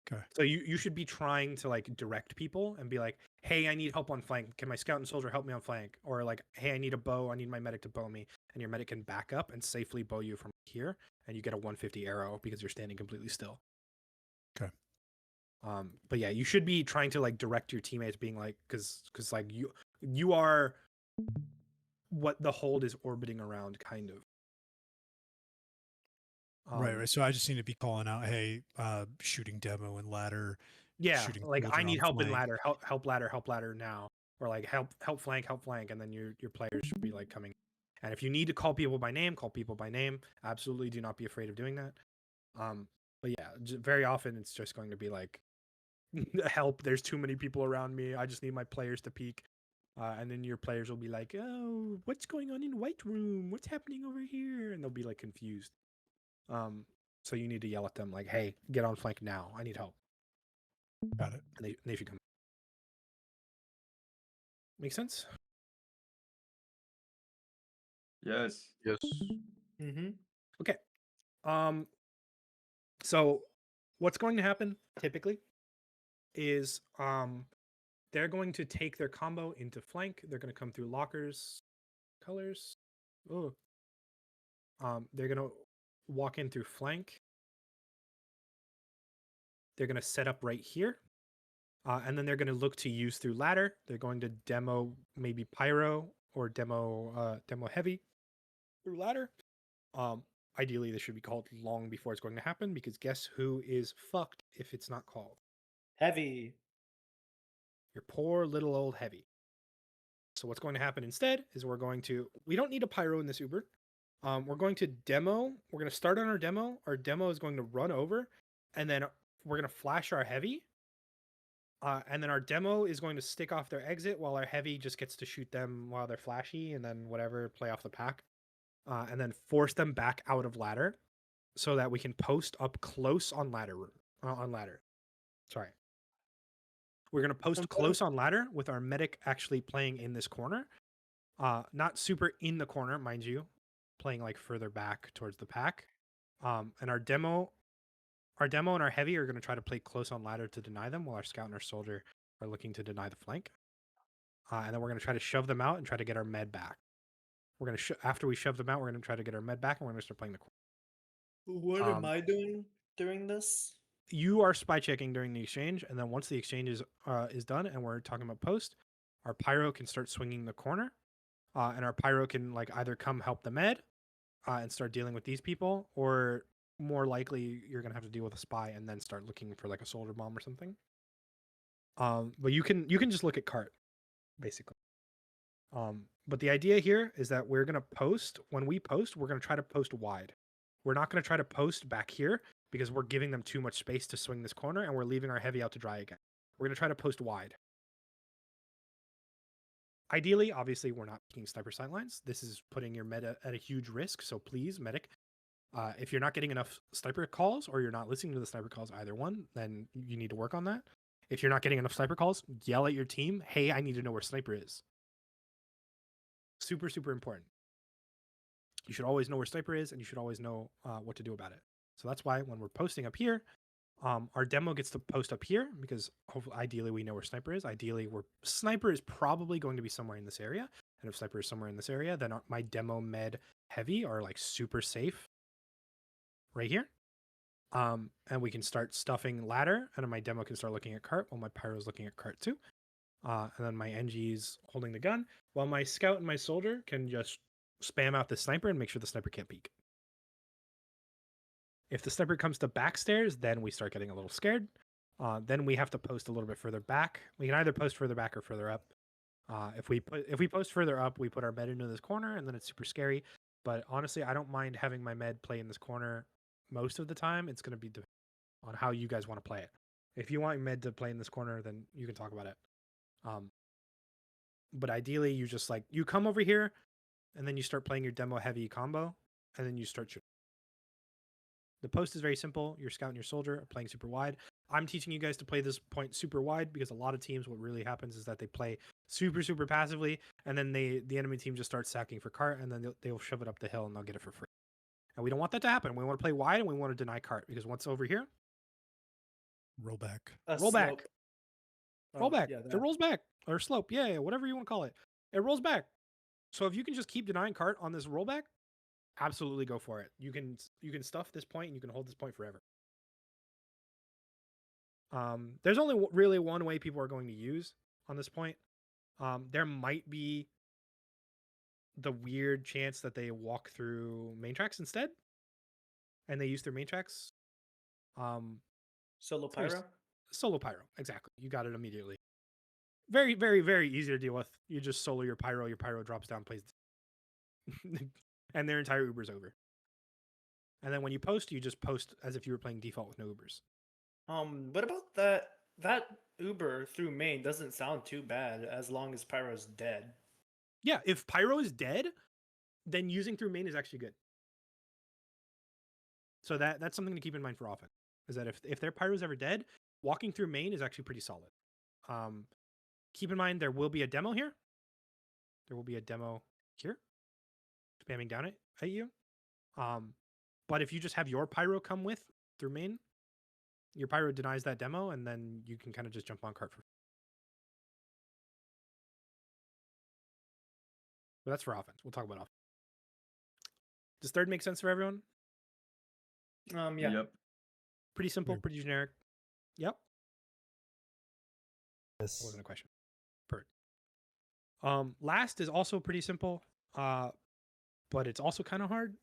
Okay. So you should be trying to like direct people and be like, hey, I need help on flank. Can my scout and soldier help me on flank? Or like, hey, I need a bow. I need my medic to bow me. And your medic can back up and safely bow you from here, and you get a 150 arrow because you're standing completely still. Okay. But yeah, you should be trying to like direct your teammates, being like, because like you are what the hold is orbiting around, kind of. Right. So I just need to be calling out, hey, shooting demo and ladder. Yeah, shooting like I soldier need on help in flank. ladder, help ladder now, or like help flank, and then your players should be like coming. And if you need to call people by name, call people by name. Absolutely, do not be afraid of doing that. But yeah, very often it's just going to be like, help. There's too many people around me. I just need my players to peek. And then your players will be like, oh, what's going on in white room? What's happening over here? And they'll be like confused. So you need to yell at them like, hey, get on flank now. I need help. Got it. And they should come. Make sense? Yes. Yes. Mm-hmm. Okay. So what's going to happen typically is they're going to take their combo into flank. They're going to come through lockers, colors. Oh. They're going to walk in through flank. They're going to set up right here. And then they're going to look to use through ladder. They're going to demo maybe pyro or demo heavy through ladder. Ideally, this should be called long before it's going to happen, because guess who is fucked if it's not called? Heavy. Your poor little old heavy. So what's going to happen instead is we don't need a pyro in this Uber. We're going to demo. We're going to start on our demo. Our demo is going to run over, and then we're going to flash our heavy. And then our demo is going to stick off their exit while our heavy just gets to shoot them while they're flashy, and then whatever, play off the pack. And then force them back out of ladder so that we can post up close on ladder. Sorry. We're going to post close on ladder with our medic actually playing in this corner. Not super in the corner, mind you, playing like further back towards the pack. And our demo and our heavy are going to try to play close on ladder to deny them, while our scout and our soldier are looking to deny the flank. And then we're going to try to shove them out and try to get our med back. We're going to after we shove them out, we're going to try to get our med back, and we're going to start playing the corner. What am I doing during this? you are spy checking during the exchange, and then once the exchange is done and we're talking about post, our pyro can start swinging the corner, and our pyro can like either come help the med and start dealing with these people, or more likely you're gonna have to deal with a spy and then start looking for like a soldier bomb or something. But you can just look at cart, basically. But the idea here is that we're gonna post. When we post, we're gonna try to post wide. We're not gonna try to post back here because we're giving them too much space to swing this corner, and we're leaving our heavy out to dry again. We're gonna try to post wide. Ideally, obviously, we're not picking sniper sightlines. This is putting your meta at a huge risk. So please, medic, if you're not getting enough sniper calls or you're not listening to the sniper calls, either one, then you need to work on that. If you're not getting enough sniper calls, yell at your team, hey, I need to know where sniper is. Super, super important. You should always know where sniper is, and you should always know what to do about it. So that's why when we're posting up here, our demo gets to post up here because hopefully, ideally we know where sniper is. Ideally, sniper is probably going to be somewhere in this area. And if sniper is somewhere in this area, then my demo med heavy are like super safe right here. And we can start stuffing ladder, and then my demo can start looking at cart while my pyro is looking at cart too. And then my NG's holding the gun, while my scout and my soldier can just spam out the sniper and make sure the sniper can't peek. If the sniper comes to backstairs, then we start getting a little scared. Then we have to post a little bit further back. We can either post further back or further up. If we post further up, we put our med into this corner, and then it's super scary. But honestly, I don't mind having my med play in this corner most of the time. It's going to be on how you guys want to play it. If you want med to play in this corner, then you can talk about it. But ideally, you just you come over here, and then you start playing your demo heavy combo, and then you start shooting. The post is very simple. Your scout and your soldier are playing super wide. I'm teaching you guys to play this point super wide because a lot of teams, what really happens is that they play super, super passively, and then the enemy team just starts sacking for cart, and then they'll shove it up the hill and they'll get it for free. And we don't want that to happen. We want to play wide, and we want to deny cart because once over here, Roll back. roll back. Roll back. Yeah, It rolls back. Or slope. Yeah, whatever you want to call it. It rolls back. So if you can just keep denying cart on this rollback, absolutely go for it. You can stuff this point and you can hold this point forever. There's only really one way people are going to use on this point. There might be the weird chance that they walk through main tracks instead, and they use their main tracks. Solo pyro. Solo pyro, exactly. You got it immediately. Very, very, very easy to deal with. You just solo your pyro drops down, plays, and their entire Uber's over. And then when you post, you just post as if you were playing default with no Ubers. What about that Uber through main doesn't sound too bad as long as pyro's dead. Yeah, if pyro is dead, then using through main is actually good. So that's something to keep in mind for offense, is that if their pyro is ever dead, walking through main is actually pretty solid. Keep in mind there will be a demo here. There will be a demo here, spamming down at you. But if you just have your pyro come with through main, your pyro denies that demo, and then you can kind of just jump on cart for. But that's for offense. We'll talk about offense. Does third make sense for everyone? Yeah. Yep. Pretty simple, Yeah. pretty generic. Yep. Yes. That wasn't a question. Perfect. Last is also pretty simple, but it's also kind of hard.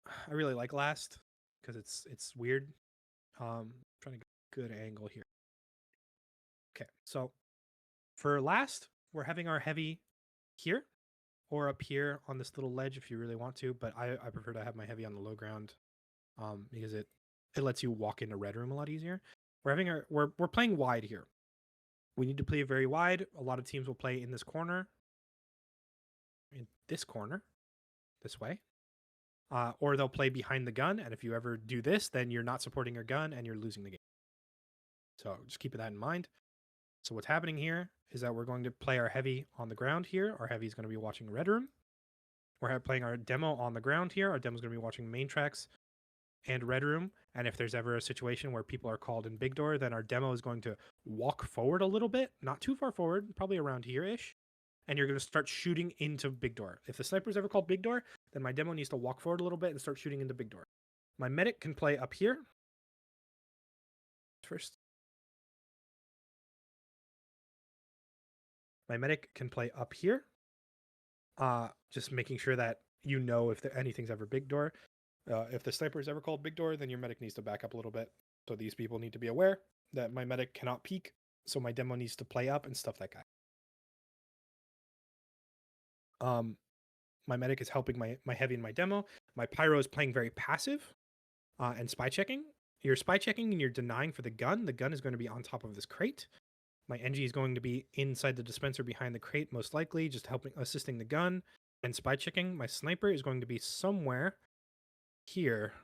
I really like last because it's weird. Trying to get a good angle here. Okay, so for last, we're having our heavy here or up here on this little ledge if you really want to, but I prefer to have my heavy on the low ground because it lets you walk into red room a lot easier. We're playing wide here. We need to play very wide. A lot of teams will play in this corner, this way. Or they'll play behind the gun, and if you ever do this, then you're not supporting your gun and you're losing the game. So just keep that in mind. So what's happening here is that we're going to play our heavy on the ground here. Our heavy is going to be watching red room. We're playing our demo on the ground here. Our demo is going to be watching main tracks and red room. And if there's ever a situation where people are called in big door, then our demo is going to walk forward a little bit, not too far forward, probably around here-ish. And you're going to start shooting into big door. If the sniper's ever called big door, then my demo needs to walk forward a little bit and start shooting into big door. My medic can play up here. first. My medic can play up here. Just making sure that you know if anything's ever big door. If the sniper is ever called big door, then your medic needs to back up a little bit. So these people need to be aware that my medic cannot peek. So my demo needs to play up and stuff that guy. My medic is helping my heavy and my demo. My pyro is playing very passive and spy checking. You're spy checking and you're denying for the gun. The gun is going to be on top of this crate. My NG is going to be inside the dispenser behind the crate, most likely, just assisting the gun and spy checking. My sniper is going to be somewhere here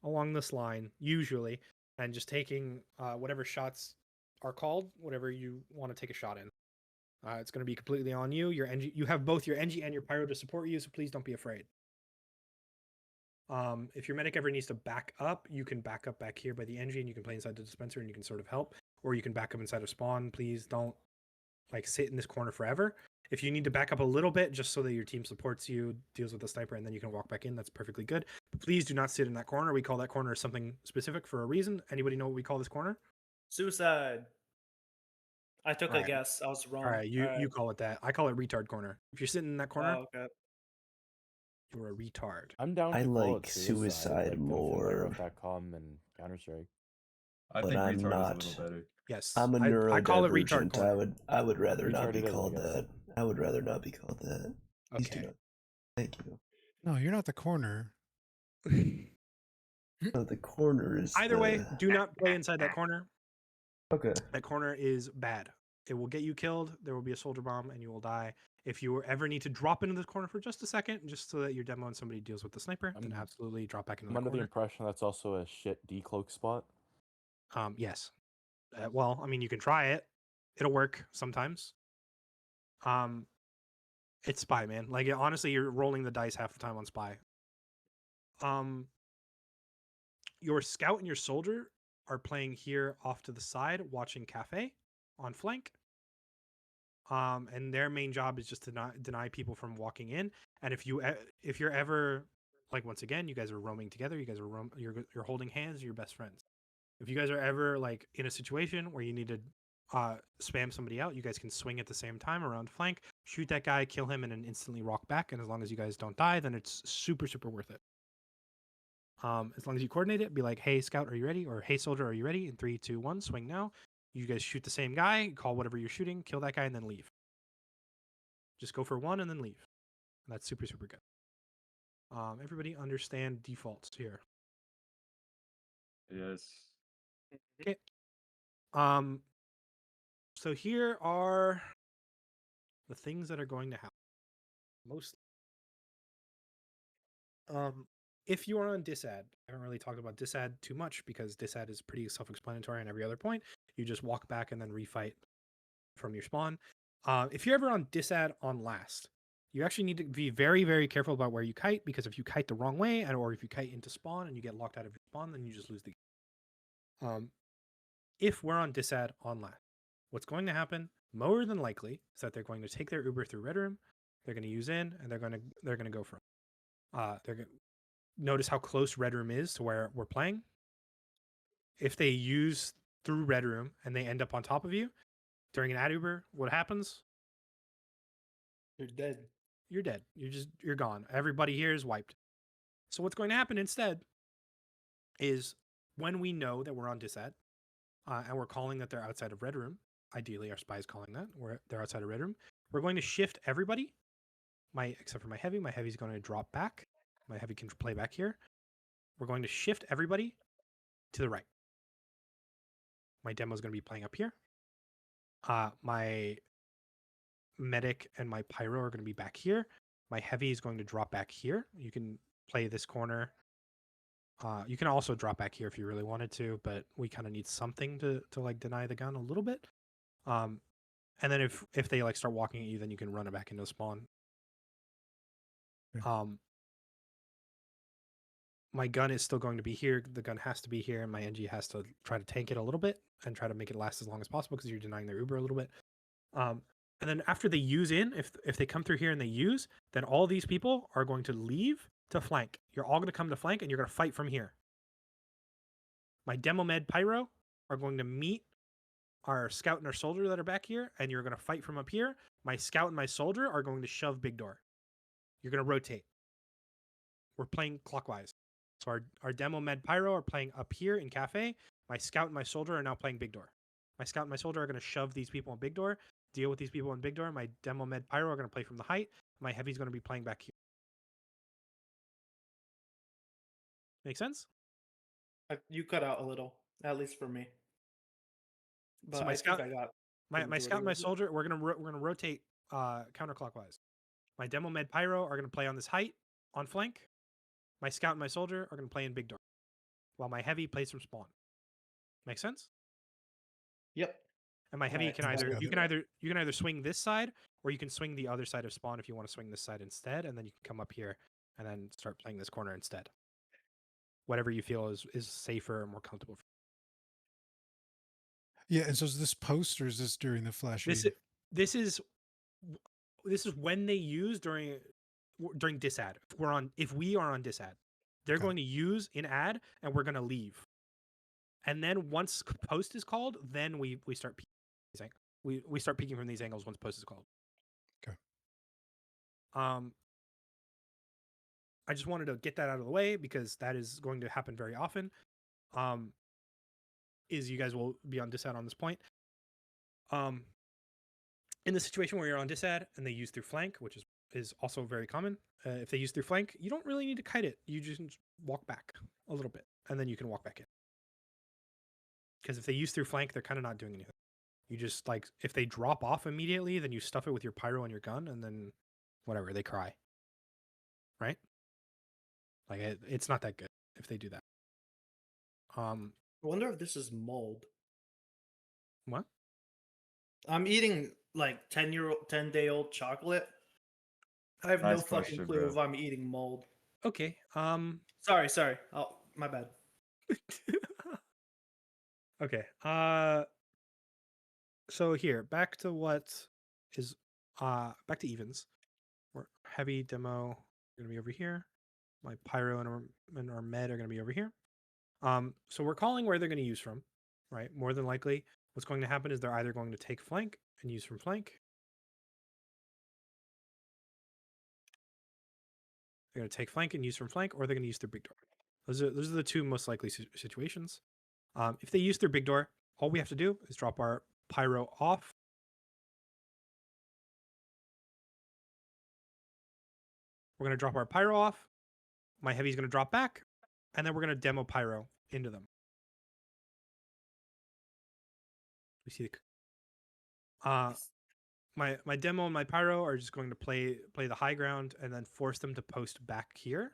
along this line, usually, and just taking whatever shots are called, whatever you want to take a shot in. It's going to be completely on you. Your NG, you have both your NG and your pyro to support you, so please don't be afraid. If your medic ever needs to back up, you can back up back here by the NG and you can play inside the dispenser and you can sort of help. Or you can back up inside of spawn. Please don't like sit in this corner forever. If you need to back up a little bit just so that your team supports you, deals with the sniper, and then you can walk back in, that's perfectly good. But please do not sit in that corner. We call that corner something specific for a reason. Anybody know what we call this corner? Suicide. I took a Alright. guess. I was wrong. All right, you call it that. I call it retard corner. If you're sitting in that corner, Oh, okay. you're a retard. I'm down to I call like it suicide suicide more. more. .com and Counter-Strike. I But think I'm retard not. is a little better. Yes, I'm a I call it retard neurodivergent. corner. I would rather not be Retarded, I called guess. that. I would rather not be called that. Please do Okay. not. Thank you. No, you're not the corner. So the corner is Either way, the- do not play inside that corner. Okay. That corner is bad. It will get you killed. There will be a soldier bomb and you will die. If you ever need to drop into this corner for just a second, just so that your demo and somebody deals with the sniper, then absolutely drop back into I'm the under the corner. impression that's also a shit decloak spot. Yes. Well, I mean, you can try it. It'll work sometimes. It's spy, man. Like, honestly, you're rolling the dice half the time on spy. Your scout and your soldier are playing here off to the side, watching cafe on flank. And their main job is just to deny people from walking in. And if you're ever, like, once again, you guys are roaming together. You guys are you're holding hands. You're best friends. If you guys are ever like in a situation where you need to spam somebody out, you guys can swing at the same time around flank, shoot that guy, kill him, and then instantly rock back. And as long as you guys don't die, then it's super, super worth it. As long as you coordinate it, be like, hey, scout, are you ready? Or hey, soldier, are you ready? In 3, 2, 1, swing now. You guys shoot the same guy, call whatever you're shooting, kill that guy, and then leave. Just go for one and then leave. And that's super, super good. Everybody understand defaults here. Yes. Okay. So here are the things that are going to happen. Mostly. If you are on disad, I haven't really talked about disad too much because disad is pretty self-explanatory on every other point. You just walk back and then refight from your spawn. If you're ever on disad on last, you actually need to be very, very careful about where you kite, because if you kite the wrong way, or if you kite into spawn and you get locked out of your spawn, then you just lose the game. If we're on disad on last, what's going to happen more than likely is that they're going to take their Uber through Red Room, they're going to use in, and they're going to go from. They're going notice how close Red Room is to where we're playing. If they use through Red Room and they end up on top of you during an ad Uber, what happens? You're dead. You're dead. You're gone. Everybody here is wiped. So what's going to happen instead is when we know that we're on disad and we're calling that they're outside of Red Room, ideally our spy is calling that they're outside of Red Room, we're going to shift everybody, except for my heavy. My heavy is going to drop back. My heavy can play back here. We're going to shift everybody to the right. My demo is going to be playing up here. My medic and my pyro are going to be back here. My heavy is going to drop back here. You can play this corner. You can also drop back here if you really wanted to, but we kind of need something to like deny the gun a little bit. And then if they like start walking at you, then you can run it back into spawn. My gun is still going to be here. The gun has to be here, and my NG has to try to tank it a little bit and try to make it last as long as possible because you're denying their Uber a little bit. And then after they use in, if they come through here and they use, then all these people are going to leave to flank. You're all going to come to flank, and you're going to fight from here. My demo med pyro are going to meet our scout and our soldier that are back here, and you're going to fight from up here. My scout and my soldier are going to shove big door. You're going to rotate. We're playing clockwise. So our demo med pyro are playing up here in cafe. My scout and my soldier are now playing big door. My scout and my soldier are going to shove these people on big door, deal with these people on big door. My demo med pyro are going to play from the height. My heavy's going to be playing back here. Make sense? You cut out a little, at least for me. But So my I scout, think I got my scout and my of it. soldier, we're gonna rotate counterclockwise. My demo med pyro are gonna play on this height on flank. My scout and my soldier are gonna play in big door, while my heavy plays from spawn. Make sense? Yep. And my heavy Alright, can so either got you it. can either swing this side or you can swing the other side of spawn if you want to swing this side instead, and then you can come up here and then start playing this corner instead. Whatever you feel is safer and more comfortable. Yeah, and so is this post or is this during the flashy? This is when they use during disad. If we are on disad, they're Okay. going to use in ad, and we're going to leave. And then once post is called, then we start peeking. We start peeking from these angles once post is called. Okay. I just wanted to get that out of the way because that is going to happen very often. Is you guys will be on disad on this point. In the situation where you're on disad and they use through flank, which is also very common, if they use through flank, you don't really need to kite it. You just walk back a little bit, and then you can walk back in. Because if they use through flank, they're kind of not doing anything. You just, like, if they drop off immediately, then you stuff it with your pyro and your gun, and then whatever, they cry. Right? Like, it's not that good if they do that. I wonder if this is mold. What? I'm eating like 10-day-old chocolate. I have no Nice fucking question, clue bro. if I'm eating mold. Okay. Sorry. Oh, my bad. Okay. So here, back to what is back to evens. We're heavy demo gonna be over here. My pyro and our med are gonna be over here. So we're calling where they're gonna use from, right? More than likely, what's going to happen is they're either going to take flank and use from flank. They're gonna take flank and use from flank, or they're gonna use their big door. Those are the two most likely situations. If they use their big door, all we have to do is drop our pyro off. We're going to drop our pyro off. My heavy's going to drop back, and then we're going to demo pyro into them. We see my demo and my pyro are just going to play the high ground and then force them to post back here.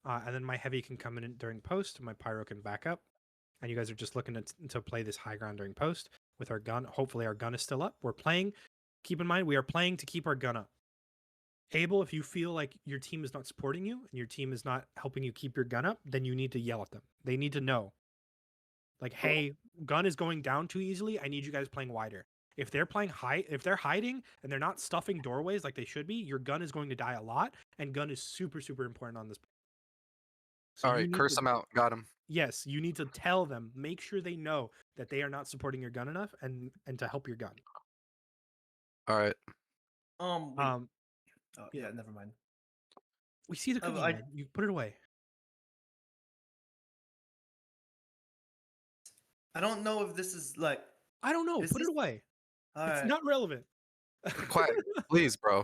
And then my heavy can come in during post, and my pyro can back up. And you guys are just looking to play this high ground during post with our gun. Hopefully our gun is still up. We're playing. Keep in mind, we are playing to keep our gun up. Abel, if you feel like your team is not supporting you and your team is not helping you keep your gun up, then you need to yell at them. They need to know. Like, hey, gun is going down too easily. I need you guys playing wider. If they're playing high, if they're hiding and they're not stuffing doorways like they should be, your gun is going to die a lot. And gun is super, super important on this. So All right, curse them out. Got him. Yes, you need to tell them, make sure they know that they are not supporting your gun enough and to help your gun. All right. Yeah, never mind. We see the cookie, man. You put it away. I don't know if this is like. I don't know. Put it away. It's not relevant. Quiet, please, bro.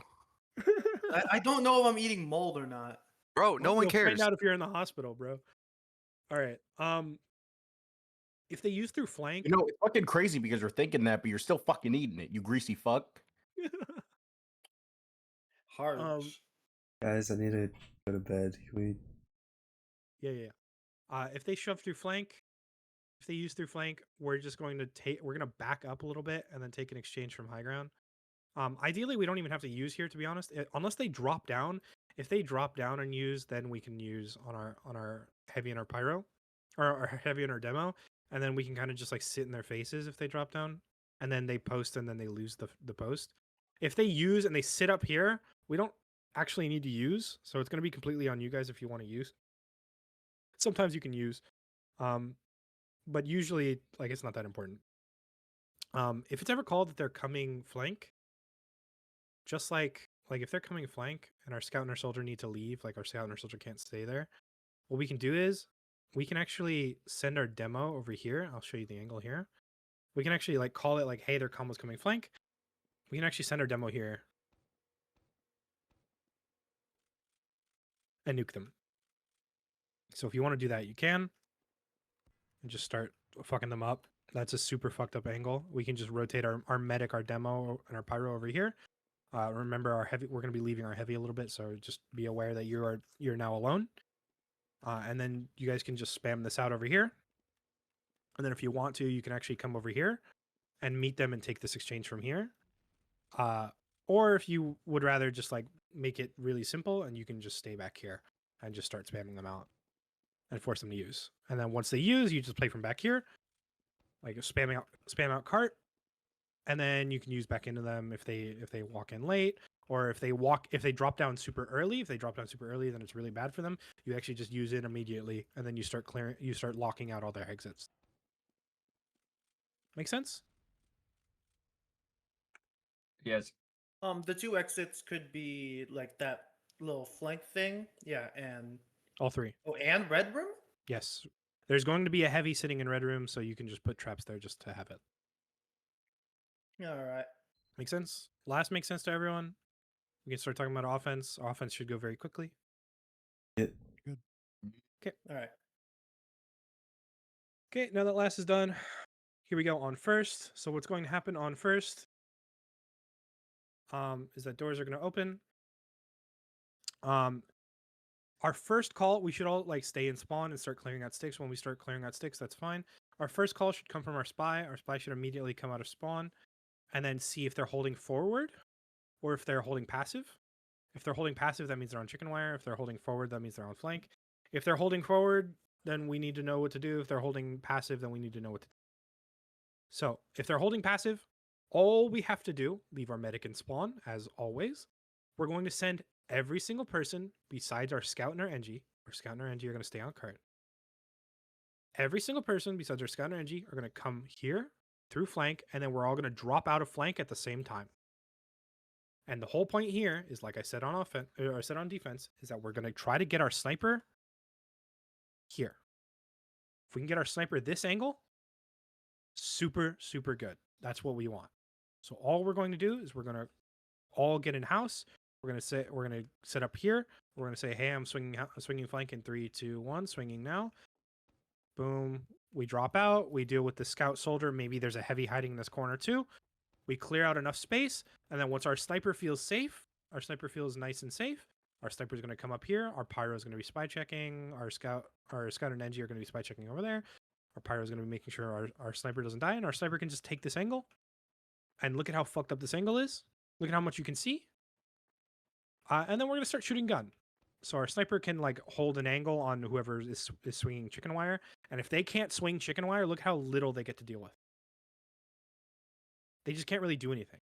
I don't know if I'm eating mold or not. Bro, no one You'll cares. find out if you're in the hospital, bro. All right. If they use through flank, You know, it's fucking crazy because you're thinking that, but you're still fucking eating it, you greasy fuck. Harsh. Guys, I need to go to bed. Can we... Yeah. If they shove through flank, if they use through flank, we're just going to we're going to back up a little bit and then take an exchange from high ground. Ideally, we don't even have to use here, to be honest, unless they drop down. If they drop down and use, then we can use on our heavy and our pyro, or our heavy and our demo, and then we can kind of just like sit in their faces if they drop down, and then they post and then they lose the post. If they use and they sit up here, we don't actually need to use, so it's going to be completely on you guys if you want to use. Sometimes you can use. but usually like it's not that important. If it's ever called that they're coming flank, just like if they're coming flank and our scout and our soldier need to leave, like our scout and our soldier can't stay there, what we can do is we can actually send our demo over here. I'll show you the angle here. We can actually like call it like, hey, their combo's coming flank. We can actually send our demo here and nuke them. So if you want to do that, you can. And just start fucking them up. That's a super fucked up angle. We can just rotate our medic, our demo, and our pyro over here. Remember our heavy. We're going to be leaving our heavy a little bit, so just be aware that you're now alone. And then you guys can just spam this out over here. And then if you want to, you can actually come over here and meet them and take this exchange from here. Or if you would rather just like make it really simple, and you can just stay back here and just start spamming them out and force them to use. And then once they use, you just play from back here, like spam out cart, and then you can use back into them if they walk in late, or if they drop down super early. If they drop down super early, then it's really bad for them. You actually just use it immediately, and then you start locking out all their exits. Make sense? Yes. The 2 exits could be like that little flank thing. Yeah, and All 3. oh, and red room? Yes. There's going to be a heavy sitting in red room, so you can just put traps there just to have it. All right. Make sense? Last makes sense to everyone? We can start talking about offense. Offense should go very quickly. All right. Okay, now that last is done, here we go on first. So what's going to happen on first is that doors are going to open. Our first call, we should all like stay in spawn and start clearing out sticks. When we start clearing out sticks, that's fine. Our first call should come from our spy. Our spy should immediately come out of spawn and then see if they're holding forward or if they're holding passive. If they're holding passive, that means they're on chicken wire. If they're holding forward, that means they're on flank. If they're holding forward, then we need to know what to do. If they're holding passive, then we need to know what to do. So if they're holding passive, all we have to do, leave our medic in spawn, as always. We're going to send every single person besides our scout and our NG. Our scout and our NG are going to stay on cart. Every single person besides our scout and our NG are going to come here through flank, and then we're all going to drop out of flank at the same time. And the whole point here is, like I said on offense, or I said on defense, is that we're going to try to get our sniper here. If we can get our sniper this angle, super, super good. That's what we want. So all we're going to do is we're going to all get in house. We're going to set up here. We're going to say, hey, I'm swinging flank in 3, 2, 1, swinging now. Boom. We drop out. We deal with the scout soldier. Maybe there's a heavy hiding in this corner too. We clear out enough space, and then once our sniper feels safe, our sniper feels nice and safe, our sniper is going to come up here. Our pyro is going to be spy checking. Our scout and NG are going to be spy checking over there. Our pyro is going to be making sure our sniper doesn't die, and our sniper can just take this angle. And look at how fucked up this angle is. Look at how much you can see. And then we're going to start shooting gun. So our sniper can like hold an angle on whoever is swinging chicken wire. And if they can't swing chicken wire, look how little they get to deal with. They just can't really do anything.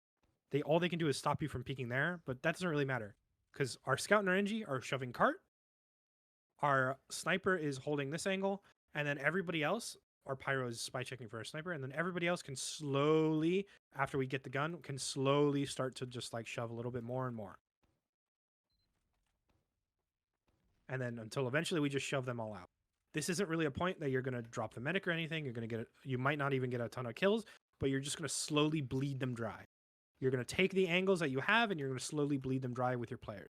All they can do is stop you from peeking there, but that doesn't really matter because our scout and our NG are shoving cart. Our sniper is holding this angle, and then everybody else, our pyro is spy checking for our sniper, and then everybody else can slowly, after we get the gun, can slowly start to just like shove a little bit more and more. And then until eventually we just shove them all out. This isn't really a point that you're going to drop the medic or anything. You're going to you might not even get a ton of kills, but you're just going to slowly bleed them dry. You're going to take the angles that you have and you're going to slowly bleed them dry with your players.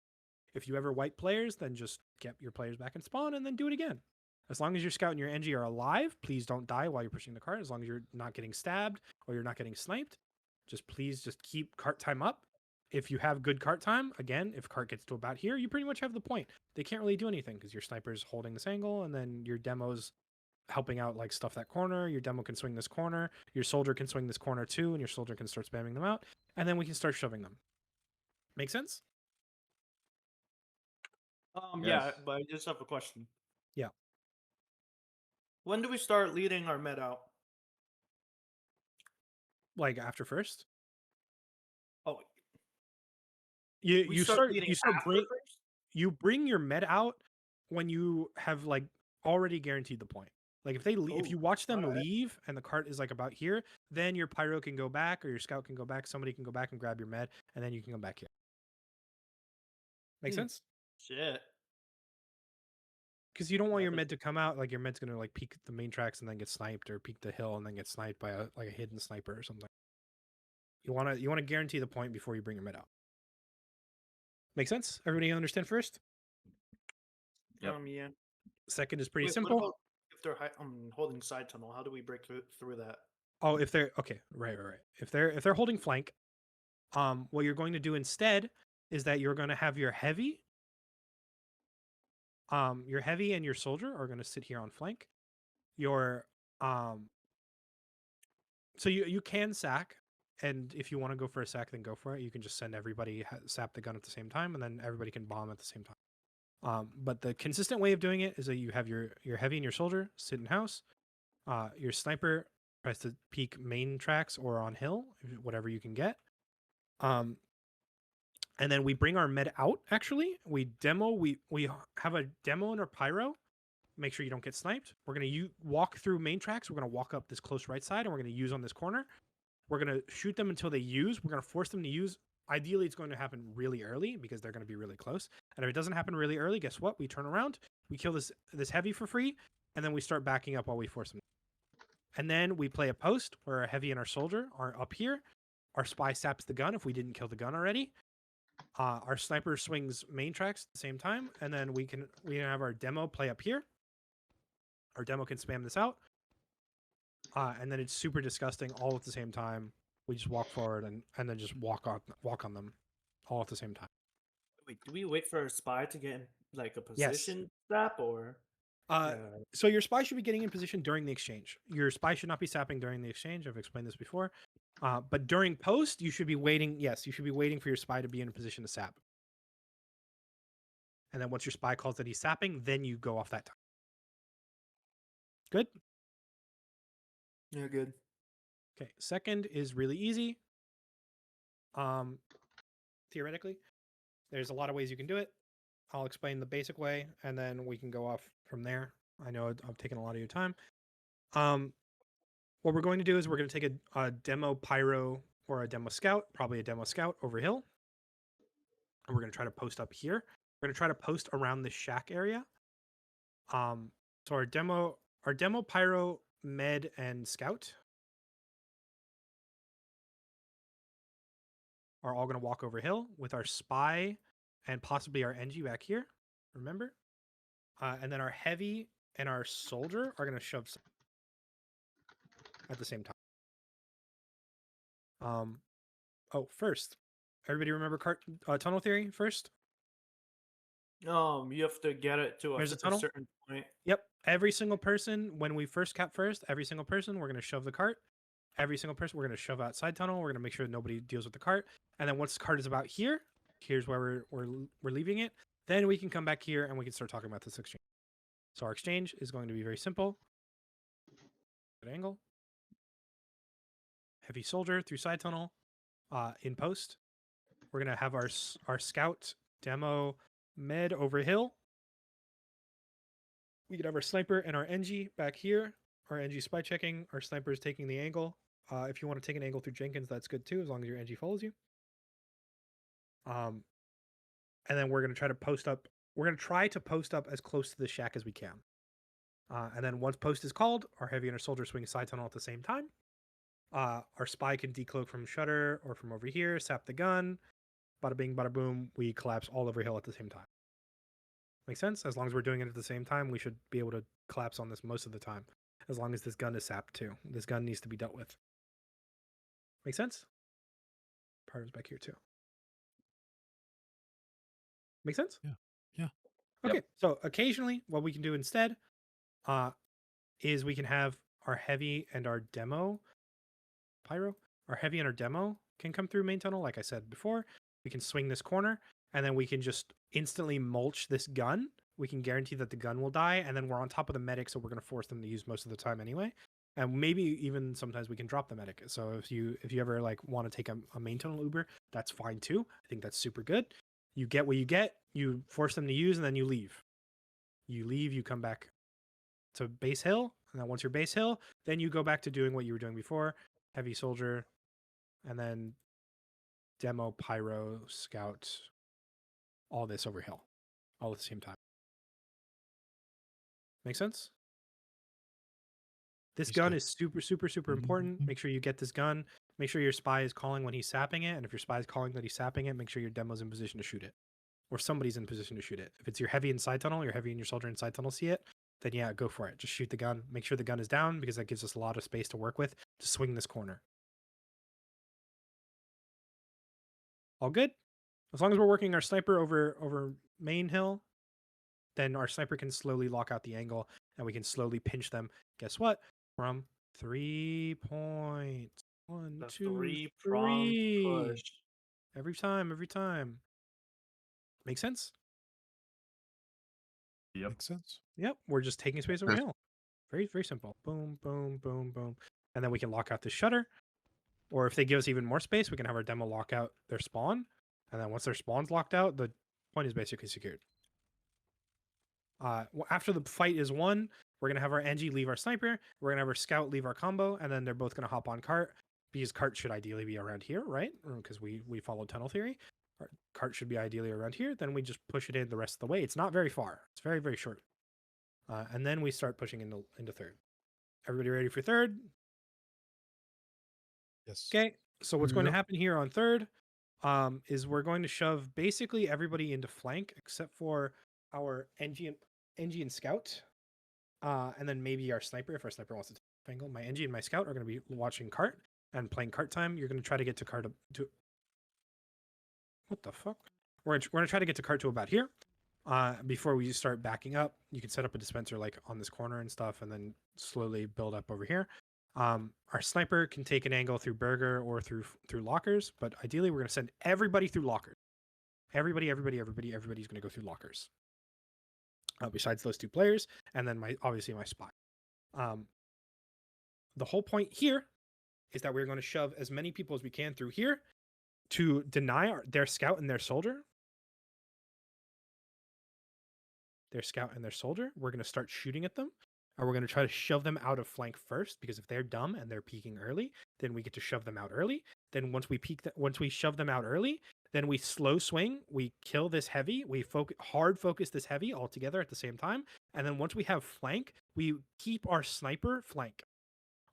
If you ever wipe players, then just get your players back in spawn and then do it again. As long as your scout and your NG are alive, please don't die while you're pushing the cart. As long as you're not getting stabbed or you're not getting sniped, please keep cart time up. If you have good cart time, again, if cart gets to about here, you pretty much have the point. They can't really do anything because your sniper's holding this angle and then your demo's helping out like stuff that corner. Your demo can swing this corner. Your soldier can swing this corner too, and your soldier can start spamming them out. And then we can start shoving them. Make sense? Yeah, Yes. but I just have a question. Yeah. When do we start leading our med out? Like after first? Oh, You we you start start leading you start after bring first? you bring your med out when you have like already guaranteed the point. Like if if you Oh, watch them alright. leave and the cart is like about here, then your pyro can go back or your scout can go back. Somebody can go back and grab your med, and then you can come back here. Make Hmm. sense? Shit. Because you don't want That your does- med to come out like your med's gonna like peek the main tracks and then get sniped, or peek the hill and then get sniped by a hidden sniper or something. You wanna guarantee the point before you bring your med out. Make sense? Everybody understand first? Yep. Yeah. Second is pretty Wait, simple. what about if they're holding side tunnel? How do we break through that? Oh, if they're okay, right. If they're holding flank, what you're going to do instead is that you're going to have your heavy and your soldier are going to sit here on flank. Your so you can sack, and if you want to go for a sack, then go for it. You can just send everybody sap the gun at the same time, and then everybody can bomb at the same time. But the consistent way of doing it is that you have your heavy and your soldier sit in house. Your sniper tries to peek main tracks or on hill, whatever you can get. And then we bring our med out. Actually, we demo. We have a demo in our pyro. Make sure you don't get sniped. We're gonna walk through main tracks. We're gonna walk up this close right side, and we're gonna use on this corner. We're gonna shoot them until they use. We're gonna force them to use. Ideally, it's going to happen really early because they're going to be really close. And if it doesn't happen really early, guess what? We turn around, we kill this heavy for free, and then we start backing up while we force them. And then we play a post where our heavy and our soldier are up here. Our spy saps the gun if we didn't kill the gun already. Our sniper swings main tracks at the same time, and then we can have our demo play up here. Our demo can spam this out, and then it's super disgusting all at the same time. We just walk forward and then just walk on them, all at the same time. Wait, do we wait for our spy to get in like a Yes. position step or? So your spy should be getting in position during the exchange. Your spy should not be sapping during the exchange. I've explained this before. But during post, you should be waiting. Yes, you should be waiting for your spy to be in a position to sap. And then once your spy calls that he's sapping, then you go off that time. Good? Yeah, good. Okay. Second is really easy. Theoretically, there's a lot of ways you can do it. I'll explain the basic way, and then we can go off from there. I know I've taken a lot of your time. What we're going to do is we're going to take a demo pyro or a demo scout, probably a demo scout over hill. And we're going to try to post up here. We're going to try to post around the shack area. So our demo pyro, med, and scout are all going to walk over hill with our spy and possibly our NG back here. Remember? And then our heavy and our soldier are going to shove at the same time. First, everybody remember tunnel theory first? You have to get it to There's a a tunnel? certain point. Yep. Every single person, when we first cap first, every single person, we're going to shove the cart. Every single person, we're going to shove outside tunnel. We're going to make sure nobody deals with the cart. And then once the cart is about here, here's where we're leaving it. Then we can come back here and we can start talking about this exchange. So our exchange is going to be very simple. Good angle. Heavy soldier through side tunnel. In post. We're going to have our scout demo med over hill. We could have our sniper and our NG back here. Our NG spy checking. Our sniper is taking the angle. If you want to take an angle through Jenkins, that's good too, as long as your NG follows you. And then we're going to try to post up. We're going to try to post up as close to the shack as we can. And then once post is called, our heavy and our soldier swing side tunnel at the same time. Our spy can decloak from shutter or from over here, sap the gun. Bada bing, bada boom. We collapse all over hill at the same time. Make sense? As long as we're doing it at the same time, we should be able to collapse on this most of the time. As long as this gun is sapped too. This gun needs to be dealt with. Make sense? Pyro's back here too. Make sense? Yeah. Okay, so occasionally what we can do instead is we can have our heavy and our demo pyro. Our heavy and our demo can come through main tunnel, like I said before. We can swing this corner, and then we can just instantly mulch this gun. We can guarantee that the gun will die, and then we're on top of the medic, so we're going to force them to use most of the time anyway. And maybe even sometimes we can drop the medic. So if you ever like want to take a main tunnel Uber, that's fine too. I think that's super good. You get what you get. You force them to use, and then you leave. You leave. You come back to base hill, and then once you're base hill, then you go back to doing what you were doing before, heavy soldier, and then demo, pyro, scout, all this over hill, all at the same time. Make sense? This Makes gun sense. is super, super, super important. Make sure you get this gun. Make sure your spy is calling when he's sapping it, and if your spy is calling that he's sapping it, make sure your demo's in position to shoot it, or somebody's in position to shoot it. If it's your heavy inside tunnel, your heavy and your soldier inside tunnel see it, then yeah, go for it. Just shoot the gun. Make sure the gun is down because that gives us a lot of space to work with to swing this corner. All good? As long as we're working our sniper over main hill, then our sniper can slowly lock out the angle and we can slowly pinch them. Guess what? From 3 points. 1, The 2, three-pronged 3. push. Every time. Make sense? Yep. Makes sense. Yep. We're just taking space over hill. Very, very simple. Boom, boom, boom, boom. And then we can lock out the shutter. Or if they give us even more space, we can have our demo lock out their spawn. And then once their spawn's locked out, the point is basically secured. After the fight is won, we're going to have our NG leave our sniper. We're going to have our scout leave our combo. And then they're both going to hop on cart. Because cart should ideally be around here, right? Because we followed tunnel theory. Our cart should be ideally around here. Then we just push it in the rest of the way. It's not very far. It's very, very short. And then we start pushing into third. Everybody ready for third? Yes. Okay. So what's going to happen here on third is we're going to shove basically everybody into flank except for our NG and scout. And then maybe our sniper, if our sniper wants to take angle. My NG and my scout are going to be watching cart and playing cart time. You're going to try to get to cart to... What the fuck? We're going to try to get to cart to about here. Before we start backing up, you can set up a dispenser like on this corner and stuff, and then slowly build up over here. Our sniper can take an angle through burger or through lockers, but ideally we're going to send everybody through lockers. Everybody's going to go through lockers. Besides those two players, and then obviously my spy. The whole point here is that we're going to shove as many people as we can through here to deny their scout and their soldier. Their scout and their soldier. We're going to start shooting at them. And we're going to try to shove them out of flank first, because if they're dumb and they're peeking early, then we get to shove them out early. Then once we shove them out early, then we slow swing, we kill this heavy, we hard focus this heavy all together at the same time. And then once we have flank, we keep our sniper flank.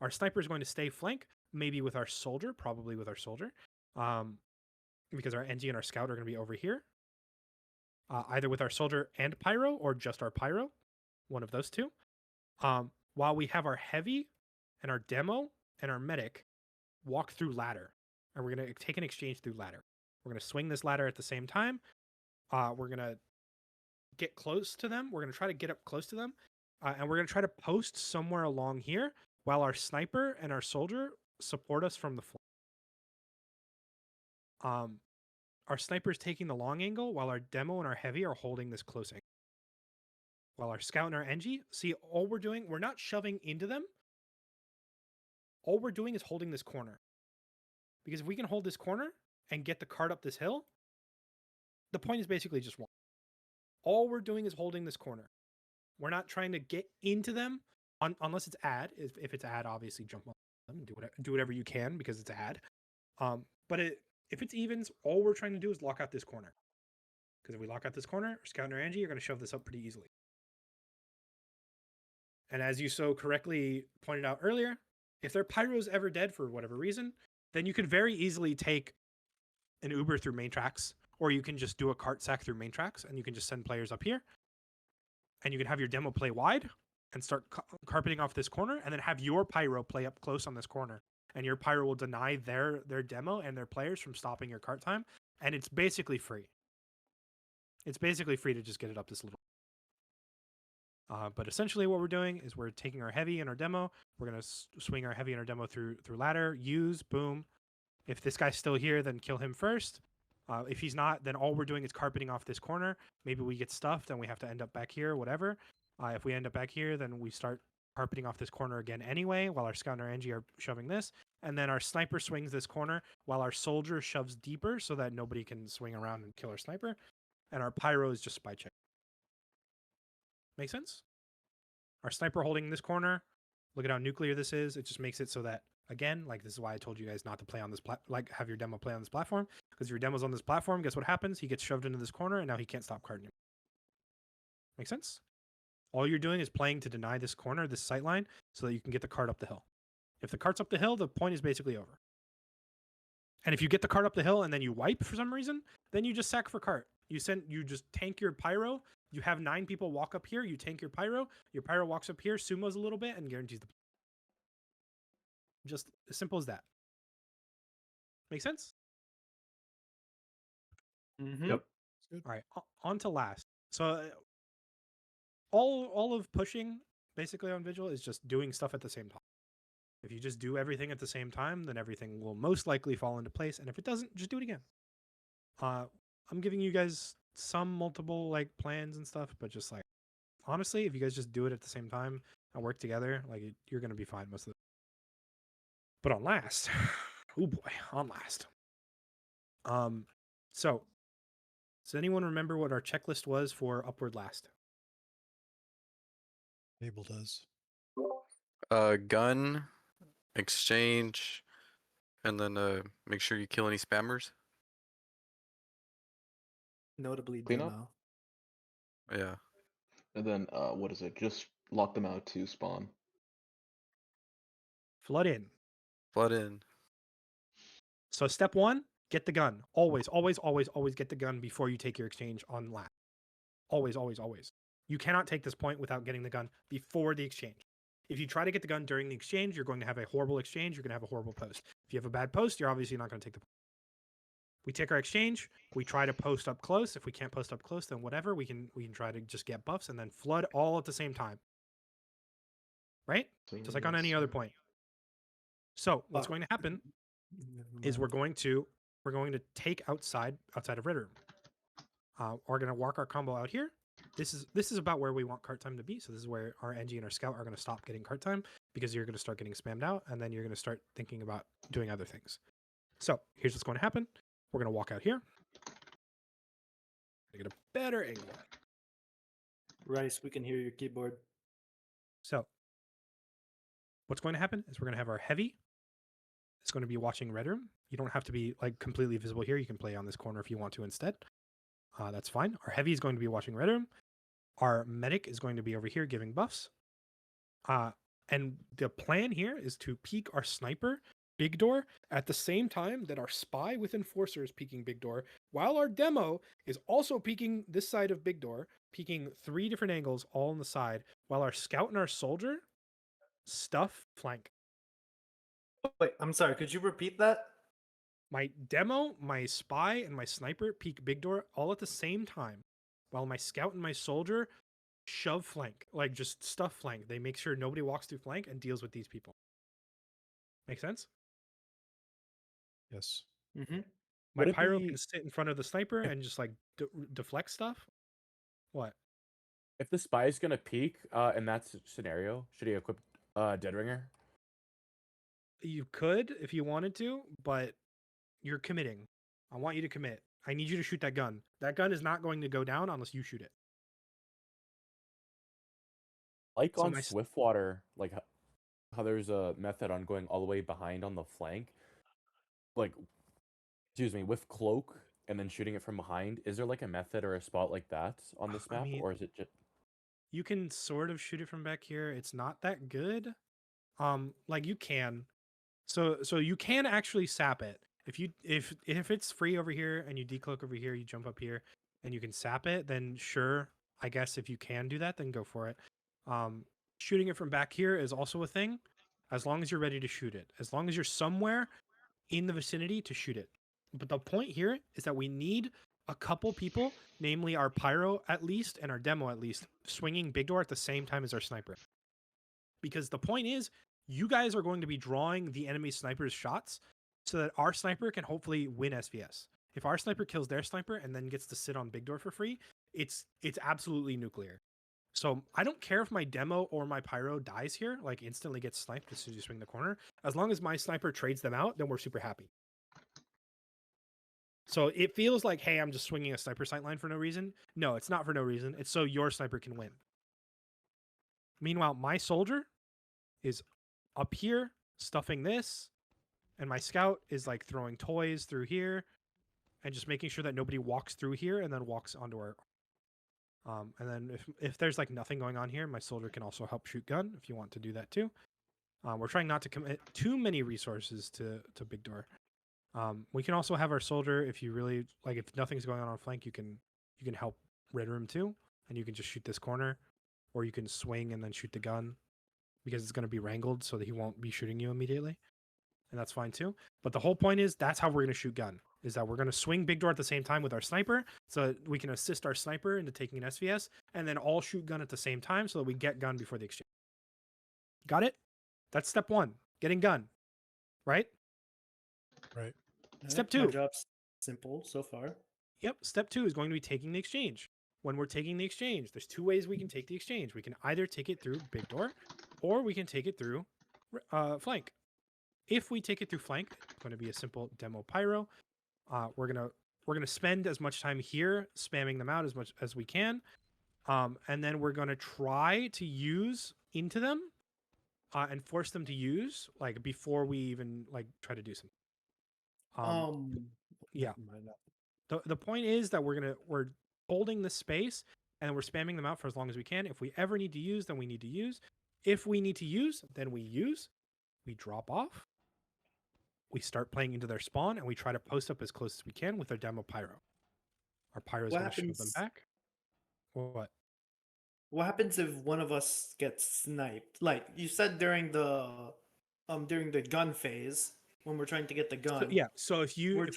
Our sniper is going to stay flank, maybe with our soldier, probably with our soldier, because our NG and our scout are going to be over here. Either with our soldier and pyro or just our pyro, one of those two. While we have our heavy and our demo and our medic walk through ladder, and we're going to take an exchange through ladder. We're going to swing this ladder at the same time. We're going to get close to them. We're going to try to get up close to them, and we're going to try to post somewhere along here while our sniper and our soldier support us from the flank. Our sniper's taking the long angle while our demo and our heavy are holding this close angle. While our scout and our NG, see, all we're doing, we're not shoving into them. All we're doing is holding this corner. Because if we can hold this corner and get the cart up this hill, the point is basically just one. All we're doing is holding this corner. We're not trying to get into them unless it's ad. If it's ad, obviously jump on them and do whatever you can because it's ad. But if it's evens, all we're trying to do is lock out this corner. Because if we lock out this corner, our scout and our NG are going to shove this up pretty easily. And as you so correctly pointed out earlier, if their pyro's ever dead for whatever reason, then you could very easily take an Uber through main tracks, or you can just do a cart sack through main tracks, and you can just send players up here. And you can have your demo play wide and start carpeting off this corner, and then have your pyro play up close on this corner. And your pyro will deny their demo and their players from stopping your cart time. And it's basically free. It's basically free to just get it up this little. But essentially what we're doing is we're taking our heavy and our demo. We're going to swing our heavy and our demo through ladder, use, boom. If this guy's still here, then kill him first. If he's not, then all we're doing is carpeting off this corner. Maybe we get stuffed and we have to end up back here, whatever. If we end up back here, then we start carpeting off this corner again anyway, while our scout and our NG are shoving this. And then our sniper swings this corner while our soldier shoves deeper so that nobody can swing around and kill our sniper. And our pyro is just spy check. Make sense? Our sniper holding this corner. Look at how nuclear this is. It just makes it so that, again, like this is why I told you guys not to play on this have your demo play on this platform, because if your demo's on this platform, guess what happens? He gets shoved into this corner and now he can't stop carding. Make sense? All you're doing is playing to deny this corner, this sight line, so that you can get the card up the hill. If the cart's up the hill, the point is basically over. And if you get the cart up the hill and then you wipe for some reason, then you just sack for cart. You just tank your pyro. You have 9 people walk up here. You tank your pyro. Your pyro walks up here, sumos a little bit, and guarantees the. Just as simple as that. Make sense? Yep. All right, on to last. So all of pushing basically on Vigil is just doing stuff at the same time. If you just do everything at the same time, then everything will most likely fall into place. And if it doesn't, just do it again. I'm giving you guys some multiple like plans and stuff, but just like honestly, if you guys just do it at the same time and work together, like you're gonna be fine most of the. But on last, oh boy, on last. So does anyone remember what our checklist was for upward last? Abel does. Gun, exchange, and then make sure you kill any spammers. Notably Clean up? demo. Yeah. And then what is it? Just lock them out to spawn. Flood in. Flood in. So step 1, get the gun. Always, always, always, always get the gun before you take your exchange on last. Always, always, always. You cannot take this point without getting the gun before the exchange. If you try to get the gun during the exchange, you're going to have a horrible exchange. You're going to have a horrible post. If you have a bad post, you're obviously not going to take the point. We take our exchange. We try to post up close. If we can't post up close, then whatever. We can try to just get buffs and then flood all at the same time. Right? Just like on any other point. So what's going to happen is we're going to take outside of Red Room. We're going to walk our combo out here. This is about where we want cart time to be. So this is where our NG and our scout are going to stop getting cart time, because you're going to start getting spammed out, and then you're going to start thinking about doing other things. So here's what's going to happen. We're going to walk out here. Get a better angle. Rice, we can hear your keyboard. So what's going to happen is we're going to have our heavy. It's going to be watching Red Room. You don't have to be like completely visible here. You can play on this corner if you want to instead. That's fine. Our heavy is going to be watching Red Room. Our medic is going to be over here giving buffs. And the plan here is to peek our sniper, Big Door, at the same time that our spy with Enforcer is peeking Big Door, while our demo is also peeking this side of Big Door, peeking 3 different angles all on the side, while our scout and our soldier stuff flank. Wait, I'm sorry. Could you repeat that? My demo, my spy, and my sniper peek Big Door all at the same time, while my scout and my soldier shove flank, like just stuff flank. They make sure nobody walks through flank and deals with these people. Make sense? Yes. Mm-hmm. My Would it pyro be- can sit in front of the sniper and just like deflect stuff. What? If the spy is gonna peek in that scenario, should he equip Dead Ringer? You could if you wanted to, but you're committing. I want you to commit. I need you to shoot that gun. That gun is not going to go down unless you shoot it. Like So on my Swiftwater, like how there's a method on going all the way behind on the flank, like, excuse me, with cloak and then shooting it from behind. Is there like a method or a spot like that on this I map, mean, or is it just? You can sort of shoot it from back here. It's not that good. Like you can. So you can actually sap it. If it's free over here and you decloak over here, you jump up here and you can sap it, then sure, I guess if you can do that, then go for it. Shooting it from back here is also a thing, as long as you're ready to shoot it. As long as you're somewhere in the vicinity to shoot it. But the point here is that we need a couple people, namely our pyro at least and our demo at least, swinging Big Door at the same time as our sniper. Because the point is, you guys are going to be drawing the enemy sniper's shots so that our sniper can hopefully win SVS. If our sniper kills their sniper and then gets to sit on Big Door for free, it's absolutely nuclear. So I don't care if my demo or my pyro dies here, like instantly gets sniped as soon as you swing the corner. As long as my sniper trades them out, then we're super happy. So it feels like, hey, I'm just swinging a sniper sightline for no reason. No, it's not for no reason. It's so your sniper can win. Meanwhile, my soldier is up here stuffing this, and my scout is like throwing toys through here and just making sure that nobody walks through here and then walks onto our. And then if there's like nothing going on here, my soldier can also help shoot gun if you want to do that too. We're trying not to commit too many resources to big door. We can also have our soldier, if you really like, if nothing's going on flank, you can help red room too, and you can just shoot this corner, or you can swing and then shoot the gun, because it's going to be wrangled so that he won't be shooting you immediately, and that's fine too. But the whole point is that's how we're going to shoot gun, is that we're going to swing big door at the same time with our sniper, so that we can assist our sniper into taking an SVS, and then all shoot gun at the same time so that we get gun before the exchange. Got it? That's step 1, getting gun, right? Right. Step My 2. job's simple so far. Yep. Step 2 is going to be taking the exchange. When we're taking the exchange, there's 2 ways we can take the exchange. We can either take it through big door, or we can take it through flank. If we take it through flank, it's going to be a simple demo pyro. We're gonna spend as much time here spamming them out as much as we can, and then we're gonna try to use into them and force them to use like before we even like try to do something. Yeah. Never mind that. The point is that we're holding the space and we're spamming them out for as long as we can. If we ever need to use, then we need to use. If we need to use, then we use. We drop off. We start playing into their spawn, and we try to post up as close as we can with our demo pyro. Our pyro is What going to shove them happens- back. What? What happens if one of us gets sniped? Like you said during the gun phase when we're trying to get the gun. So, yeah. So if We're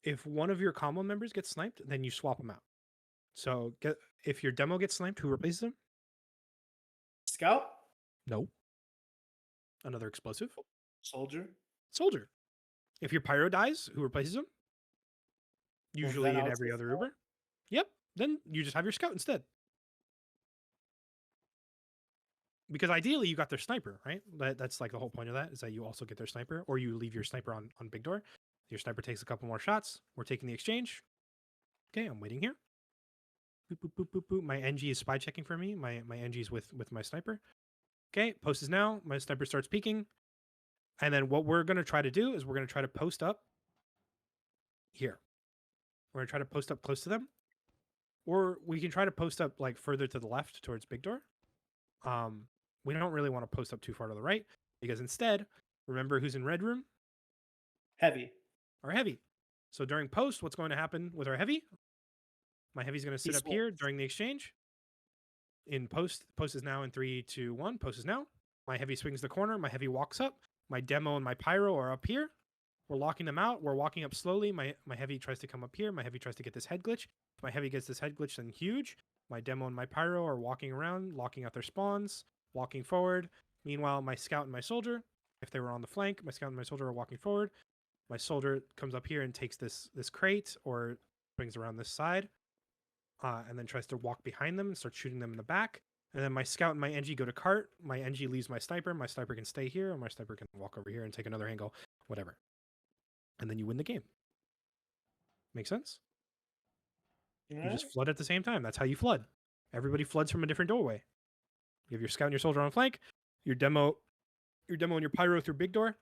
if one of your combo members gets sniped, then you swap them out. So if your demo gets sniped, who replaces them? Scout, No. Another explosive. soldier. Soldier. If your pyro dies, who replaces him? Usually then in I'll every take other scout. Uber. Yep. Then you just have your scout instead. Because ideally you got their sniper, right? That's like the whole point of that, is that you also get their sniper, or you leave your sniper on big door. Your sniper takes a couple more shots. We're taking the exchange. Okay, I'm waiting here. Boop, boop, boop, boop, boop. My NG is spy checking for me. My NG is with my sniper. Okay, post is now. My sniper starts peeking. And then what we're going to try to do is we're going to try to post up here. We're going to try to post up close to them. Or we can try to post up like further to the left towards big door. We don't really want to post up too far to the right, because instead, remember who's in red room? Heavy. Our heavy. So during post, what's going to happen with our heavy? My heavy's going to sit He up here swipes. during the exchange. In post is now in 3, 2, 1. Post is now. My heavy swings the corner. My heavy walks up. My demo and my pyro are up here. We're locking them out. We're walking up slowly. My heavy tries to come up here. My heavy tries to get this head glitch. If my heavy gets this head glitch, then huge. My demo and my pyro are walking around, locking out their spawns, walking forward. Meanwhile, my scout and my soldier, if they were on the flank, my scout and my soldier are walking forward. My soldier comes up here and takes this crate, or brings around this side, and then tries to walk behind them and start shooting them in the back. And then my scout and my NG go to cart. My NG leaves my sniper. My sniper can stay here, or my sniper can walk over here and take another angle, whatever. And then you win the game. Make sense? You just flood at the same time. That's how you flood. Everybody floods from a different doorway. You have your scout and your soldier on flank, your demo and your pyro through big door,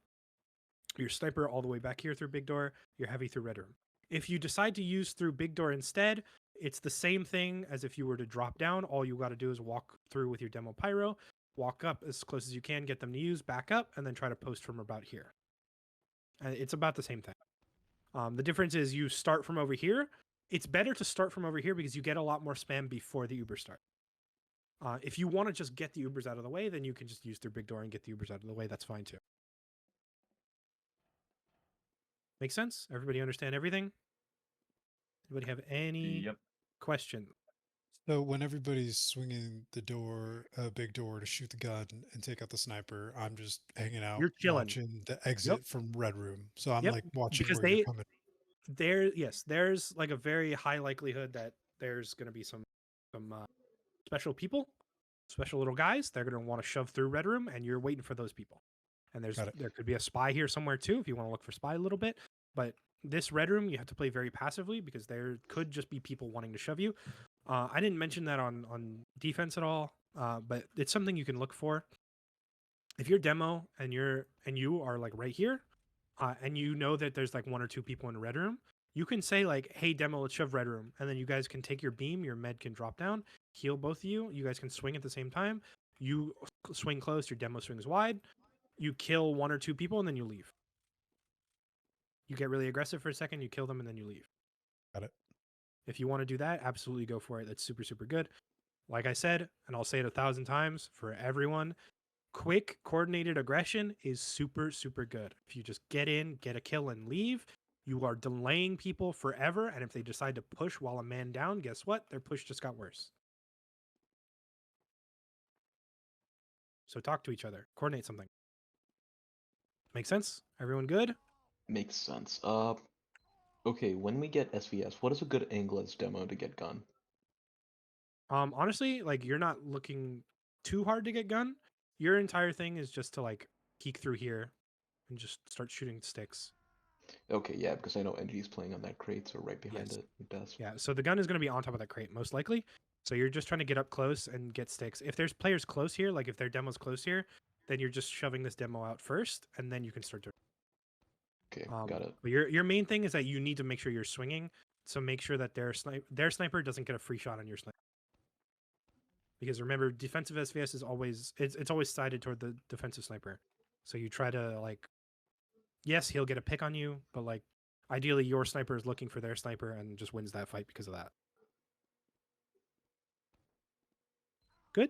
your sniper all the way back here through big door, your heavy through red room. If you decide to use through big door instead, it's the same thing as if you were to drop down. All you got to do is walk through with your demo pyro, walk up as close as you can, get them to use, back up, and then try to post from about here. It's about the same thing. The difference is you start from over here. It's better to start from over here because you get a lot more spam before the Uber start. If you want to just get the Ubers out of the way, then you can just use their big door and get the Ubers out of the way. That's fine too. Make sense? Everybody understand everything? Anybody have any Yep. question? So when everybody's swinging the door, big door to shoot the gun and take out the sniper, I'm just hanging out, You're chilling. watching the exit from red room. So I'm Yep, like watching because where you're coming. There's like a very high likelihood that there's going to be some special people, special little guys. They're going to want to shove through red room, and you're waiting for those people. And there could be a spy here somewhere too if you want to look for spy a little bit. But this red room, you have to play very passively because there could just be people wanting to shove you. I didn't mention that on defense at all. but it's something you can look for. If you're demo and you are like right here, and you know that there's like 1 or 2 people in red room, you can say like, "Hey, demo, let's shove red room," and then you guys can take your beam, your med can drop down, heal both of you. You guys can swing at the same time. You swing close, your demo swings wide. You kill 1 or 2 people, and then you leave. You get really aggressive for a second, you kill them, and then you leave. Got it. If you want to do that, absolutely go for it. That's super, super good. Like I said, and I'll say it 1,000 times for everyone, quick coordinated aggression is super, super good. If you just get in, get a kill, and leave, you are delaying people forever. And if they decide to push while a man down, guess what? Their push just got worse. So talk to each other, coordinate something. Make sense? Everyone good? Makes sense. Okay, when we get SVS, what is a good angle as demo to get gun? Honestly, like you're not looking too hard to get gun. Your entire thing is just to like peek through here and just start shooting sticks. Okay, yeah, because I know NG's playing on that crate, so right behind Yes. it does. Yeah, so the gun is going to be on top of that crate, most likely. So you're just trying to get up close and get sticks. If there's players close here, like if their demo's close here, then you're just shoving this demo out first, and then you can start to. Okay, got it. But your main thing is that you need to make sure you're swinging. So make sure that their sniper doesn't get a free shot on your sniper. Because remember, defensive SVS is always it's always sided toward the defensive sniper. So you try to like, yes, he'll get a pick on you, but like ideally your sniper is looking for their sniper and just wins that fight because of that. Good.